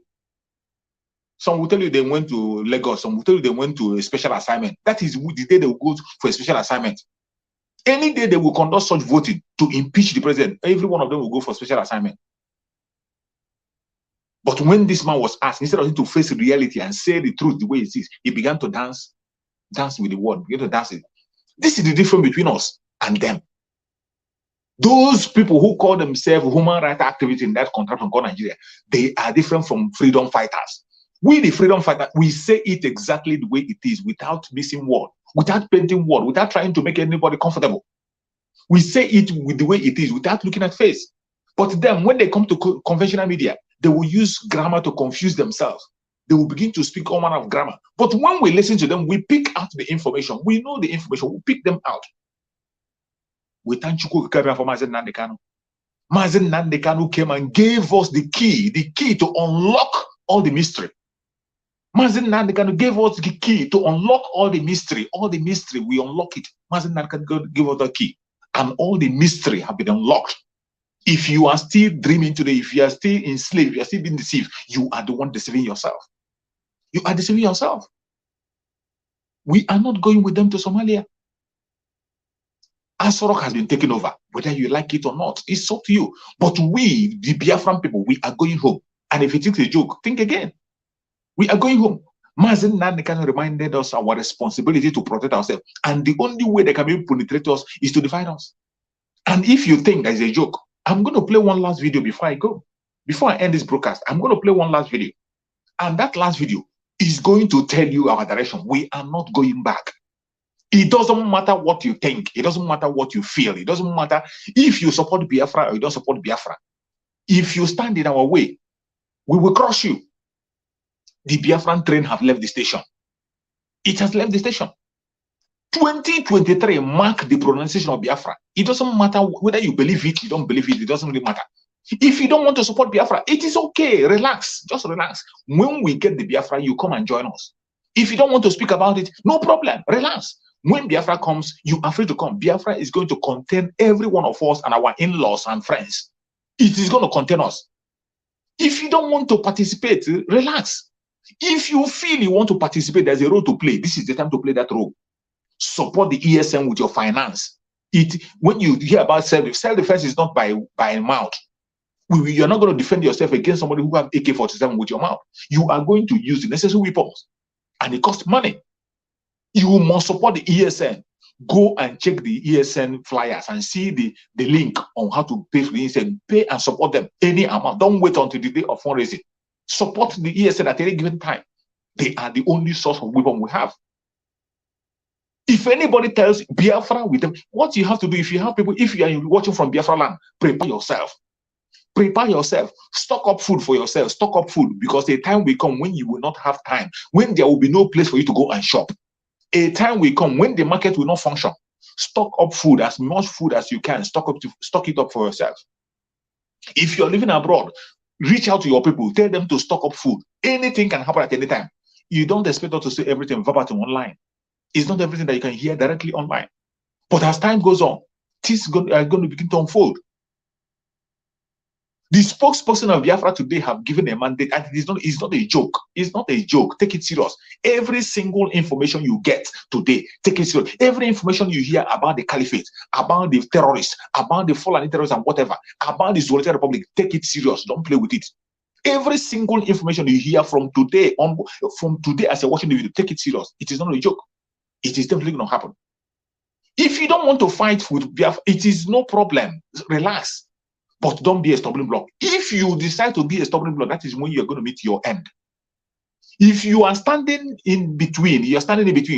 Some will tell you they went to Lagos. Some will tell you they went to a special assignment. That is the day they will go for a special assignment. Any day they will conduct such voting to impeach the president, every one of them will go for special assignment. But when this man was asked, instead of him to face reality and say the truth the way it is, he began to dance with the word, began to dance it. This is the difference between us and them. Those people who call themselves human rights activists in that contraption called Nigeria, they are different from freedom fighters. We, the freedom fighters, we say it exactly the way it is, without missing word, without painting word, without trying to make anybody comfortable. We say it with the way it is, without looking at face. But then, when they come to conventional media, they will use grammar to confuse themselves. They will begin to speak all manner of grammar. But when we listen to them, we pick out the information. We know the information. We pick them out. We thank Chukwu for Mazi Nnamdi Kanu. Mazi Nnamdi Kanu came and gave us the key to unlock all the mystery. Mazi Nnamdi Kanu gave us the key to unlock all the mystery. All the mystery, we unlock it. Mazi Nnamdi Kanu gave us the key. And all the mystery have been unlocked. If you are still dreaming today, if you are still enslaved, if you are still being deceived, you are the one deceiving yourself. You are deceiving yourself. We are not going with them to Somalia. Asorok has been taken over, whether you like it or not. It's up to you. But we, the Biafran people, we are going home. And if you think it's a joke, think again. We are going home. Mazi Nnamdi Kanu reminded us our responsibility to protect ourselves. And the only way they can be penetrate us is to divide us. And if you think that is a joke, I'm going to play one last video before I go. Before I end this broadcast, I'm going to play one last video. And that last video is going to tell you our direction. We are not going back. It doesn't matter what you think. It doesn't matter what you feel. It doesn't matter if you support Biafra or you don't support Biafra. If you stand in our way, we will crush you. The Biafran train have left the station. It has left the station. 2023 mark the pronunciation of Biafra. It doesn't matter whether you believe it, you don't believe it. It doesn't really matter. If you don't want to support Biafra, it is okay. Relax. Just relax. When we get the Biafra, you come and join us. If you don't want to speak about it, no problem. Relax. When Biafra comes, you are free to come. Biafra is going to contain every one of us and our in-laws and friends. It is going to contain us. If you don't want to participate, relax. If you feel you want to participate, there's a role to play. This is the time to play that role. Support the ESN with your finance. When you hear about self-defense is not by mouth. You're not going to defend yourself against somebody who have AK-47 with your mouth. You are going to use the necessary weapons. And it costs money. You must support the ESN. Go and check the ESN flyers and see the link on how to pay for the ESN. Pay and support them any amount. Don't wait until the day of fundraising. Support the ESN at any given time. They are the only source of weapon we have. If anybody tells Biafra with them, what you have to do, if you have people, if you are watching from Biafra land, prepare yourself. Prepare yourself. Stock up food for yourself. Stock up food, because a time will come when you will not have time, when there will be no place for you to go and shop. A time will come when the market will not function. Stock up food, as much food as you can. Stock it up for yourself. If you're living abroad, reach out to your people. Tell them to stock up food. Anything can happen at any time. You don't expect us to say everything verbatim online. It's not everything that you can hear directly online. But as time goes on, things are going to begin to unfold. The spokesperson of Biafra today have given a mandate, and it's not a joke. It's not a joke. Take it serious. Every single information you get today, take it serious. Every information you hear about the caliphate, about the terrorists, about the Fulani terrorists and whatever, about the Zoological Republic, take it serious. Don't play with it. Every single information you hear from today as you're watching the video, take it serious. It is not a joke. It is definitely going to happen. If you don't want to fight with Biafra, it is no problem. Relax. But don't be a stubborn block. If you decide to be a stubborn block, that is when you're going to meet your end. If you are standing in between, you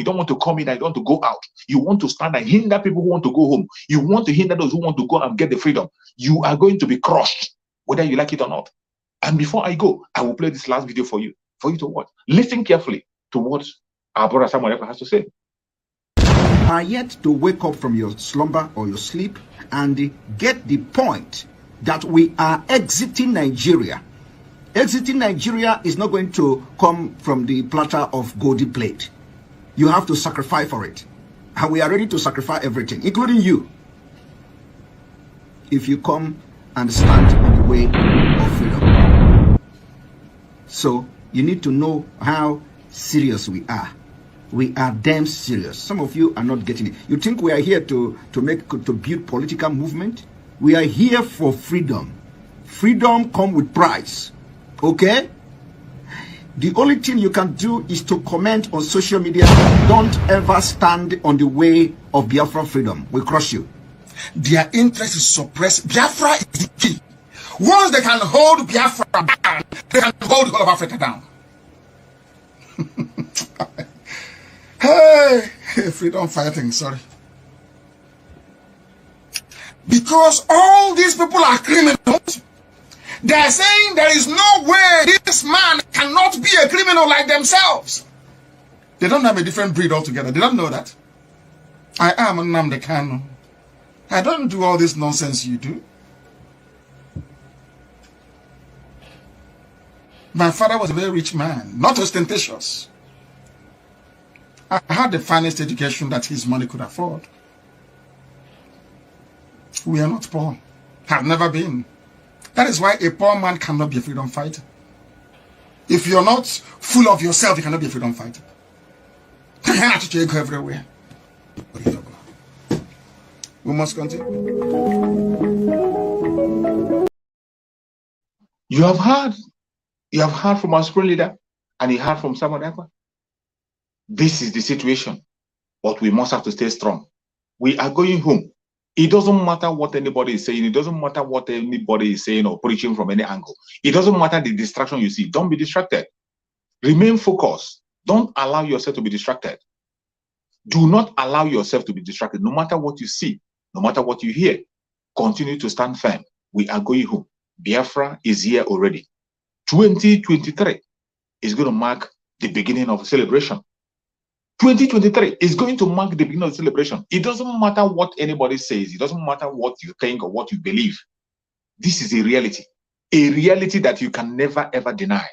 don't want to come in, you don't want to go out. You want to stand and hinder people who want to go home. You want to hinder those who want to go and get the freedom. You are going to be crushed, whether you like it or not. And before I go, I will play this last video for you to watch. Listen carefully to what our brother Samuel has to say. Are yet to wake up from your slumber or your sleep and get the point that we are exiting Nigeria. Exiting Nigeria is not going to come from the platter of golden plate. You have to sacrifice for it. And we are ready to sacrifice everything, including you, if you come and stand in the way of freedom. So you need to know how serious we are. We are damn serious. Some of you are not getting it. You think we are here to build political movement? We are here for freedom. Freedom comes with price. Okay? The only thing you can do is to comment on social media. Don't ever stand on the way of Biafra freedom. We crush you. Their interest is suppressed. Biafra is the key. Once they can hold Biafra down, they can hold all of Africa down. Hey, freedom fighting, sorry. Because all these people are criminals, they are saying there is no way this man cannot be a criminal like themselves. They don't have a different breed altogether. They don't know that. I am Nnamdi Kanu. I don't do all this nonsense you do. My father was a very rich man, not ostentatious. I had the finest education that his money could afford. We are not poor. Have never been. That is why a poor man cannot be a freedom fighter. If you're not full of yourself, you cannot be a freedom fighter. You have to go everywhere. We must continue. You have heard from our supreme leader, and you heard from Samuel Ekpa. This is the situation, but we must have to stay strong. We are going home. It doesn't matter what anybody is saying. It doesn't matter what anybody is saying or preaching from any angle. It doesn't matter the distraction you see. Don't be distracted. Remain focused. Don't allow yourself to be distracted. Do not allow yourself to be distracted. No matter what you see, no matter what you hear, continue to stand firm. We are going home. Biafra is here already. 2023 is going to mark the beginning of a celebration. 2023 is going to mark the beginning of the celebration. It doesn't matter what anybody says. It doesn't matter what you think or what you believe. This is a reality that you can never, ever deny.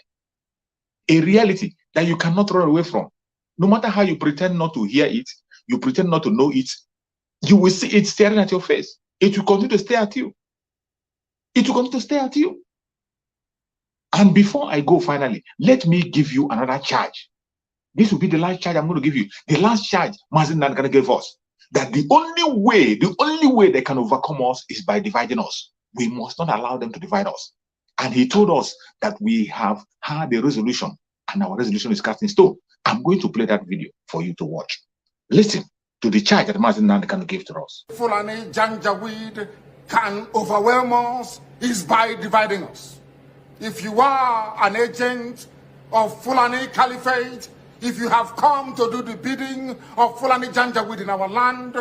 A reality that you cannot run away from. No matter how you pretend not to hear it, you pretend not to know it, you will see it staring at your face. It will continue to stare at you. It will continue to stare at you. And before I go finally, let me give you another charge. This will be the last charge I'm going to give you. The last charge Mazi Nnamdi Kanu gave us. That the only way they can overcome us is by dividing us. We must not allow them to divide us. And he told us that we have had a resolution, and our resolution is cast in stone. I'm going to play that video for you to watch. Listen to the charge that Mazi Nnamdi Kanu gave to us. Fulani Janjaweed can overwhelm us is by dividing us. If you are an agent of Fulani Caliphate, if you have come to do the bidding of Fulani Janjaweed in our land,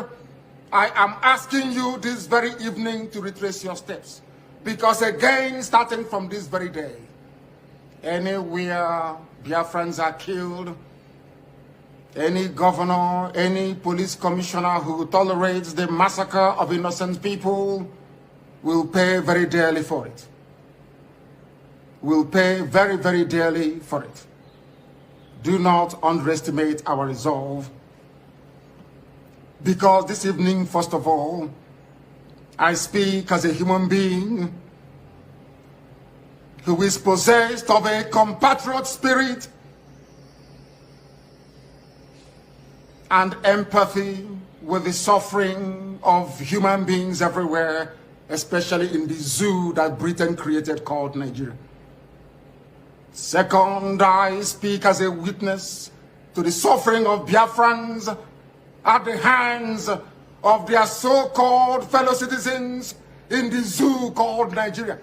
I am asking you this very evening to retrace your steps. Because again, starting from this very day, anywhere Biafrans are killed, any governor, any police commissioner who tolerates the massacre of innocent people will pay very dearly for it. Will pay very, very dearly for it. Do not underestimate our resolve. Because this evening, first of all, I speak as a human being who is possessed of a compatriot spirit and empathy with the suffering of human beings everywhere, especially in the zoo that Britain created called Nigeria. Second, I speak as a witness to the suffering of Biafrans at the hands of their so-called fellow citizens in the zoo called Nigeria.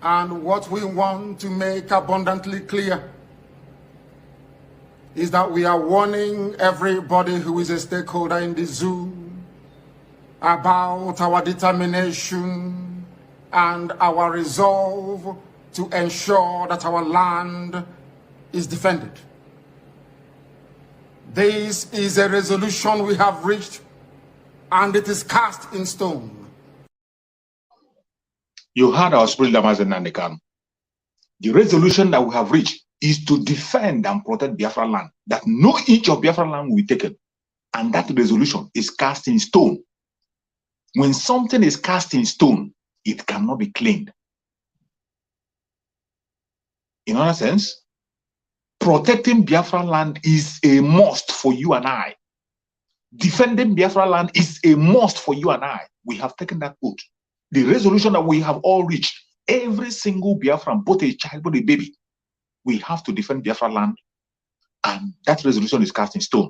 And what we want to make abundantly clear is that we are warning everybody who is a stakeholder in the zoo about our determination and our resolve to ensure that our land is defended. This is a resolution we have reached, and it is cast in stone. You heard our spirit, Mazi Nnamdi Kanu. The resolution that we have reached is to defend and protect Biafra land, that no inch of Biafra land will be taken. And that resolution is cast in stone. When something is cast in stone, it cannot be claimed. In other sense, protecting Biafra land is a must for you and I. Defending Biafra land is a must for you and I. We have taken that oath. The resolution that we have all reached, every single Biafran, both a child, both a baby, we have to defend Biafra land, and that resolution is cast in stone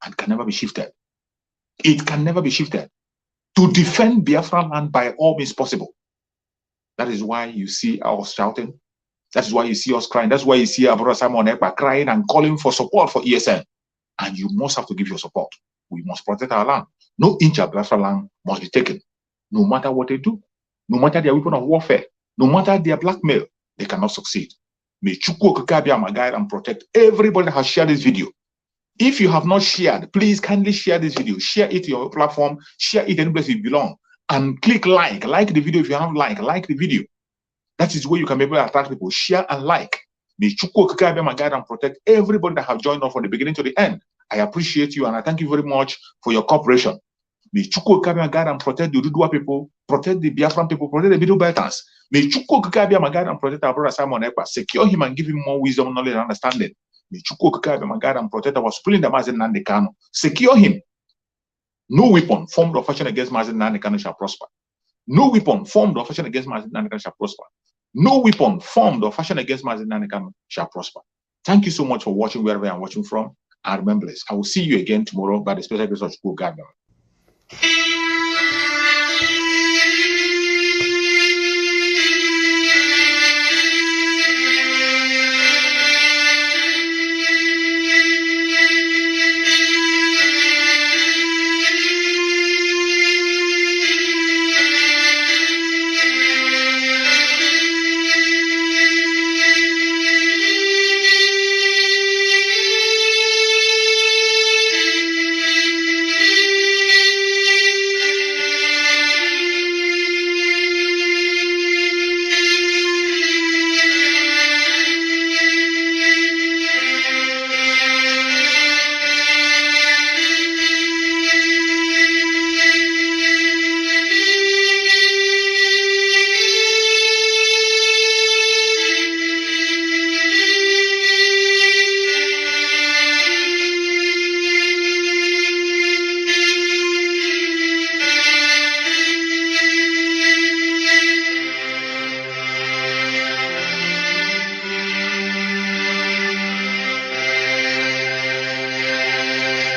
and can never be shifted. It can never be shifted. To defend Biafra land by all means possible. That is why you see us shouting. That is why you see us crying. That's why you see Abuja Simon Ekpa crying and calling for support for ESN. And you must have to give your support. We must protect our land. No inch of Biafra land must be taken. No matter what they do, no matter their weapon of warfare, no matter their blackmail, they cannot succeed. May Chukwu Okike Abia guide and protect everybody that has shared this video. If you have not shared, please kindly share this video. Share it to your platform. Share it any place you belong. And click like. Like the video if you haven't like the video. That is where you can be able to attract people. Share and like. May Chukwu Okike Abia guide and protect everybody that have joined us from the beginning to the end. I appreciate you and I thank you very much for your cooperation. May Chukwu Okike Abia guide and protect the Ududua people, protect the Biafran people, protect the Middle Belters. May Chukwu Okike Abia guide and protect our brother Simon Ekpa. Secure him and give him more wisdom, knowledge, and understanding. May Chukwu Okike Abia guide and protect our supreme leader Mazi Nnamdi Kanu. Secure him. No weapon formed or fashioned against Mazi Nnamdi Kanu shall prosper. No weapon formed or fashioned against Mazi Nnamdi Kanu shall prosper. No weapon formed or fashioned against Mazi Nnamdi Kanu shall prosper. Thank you so much for watching wherever I'm watching from. And remember this, I will see you again tomorrow by the special grace of Chukwu Okike Abia.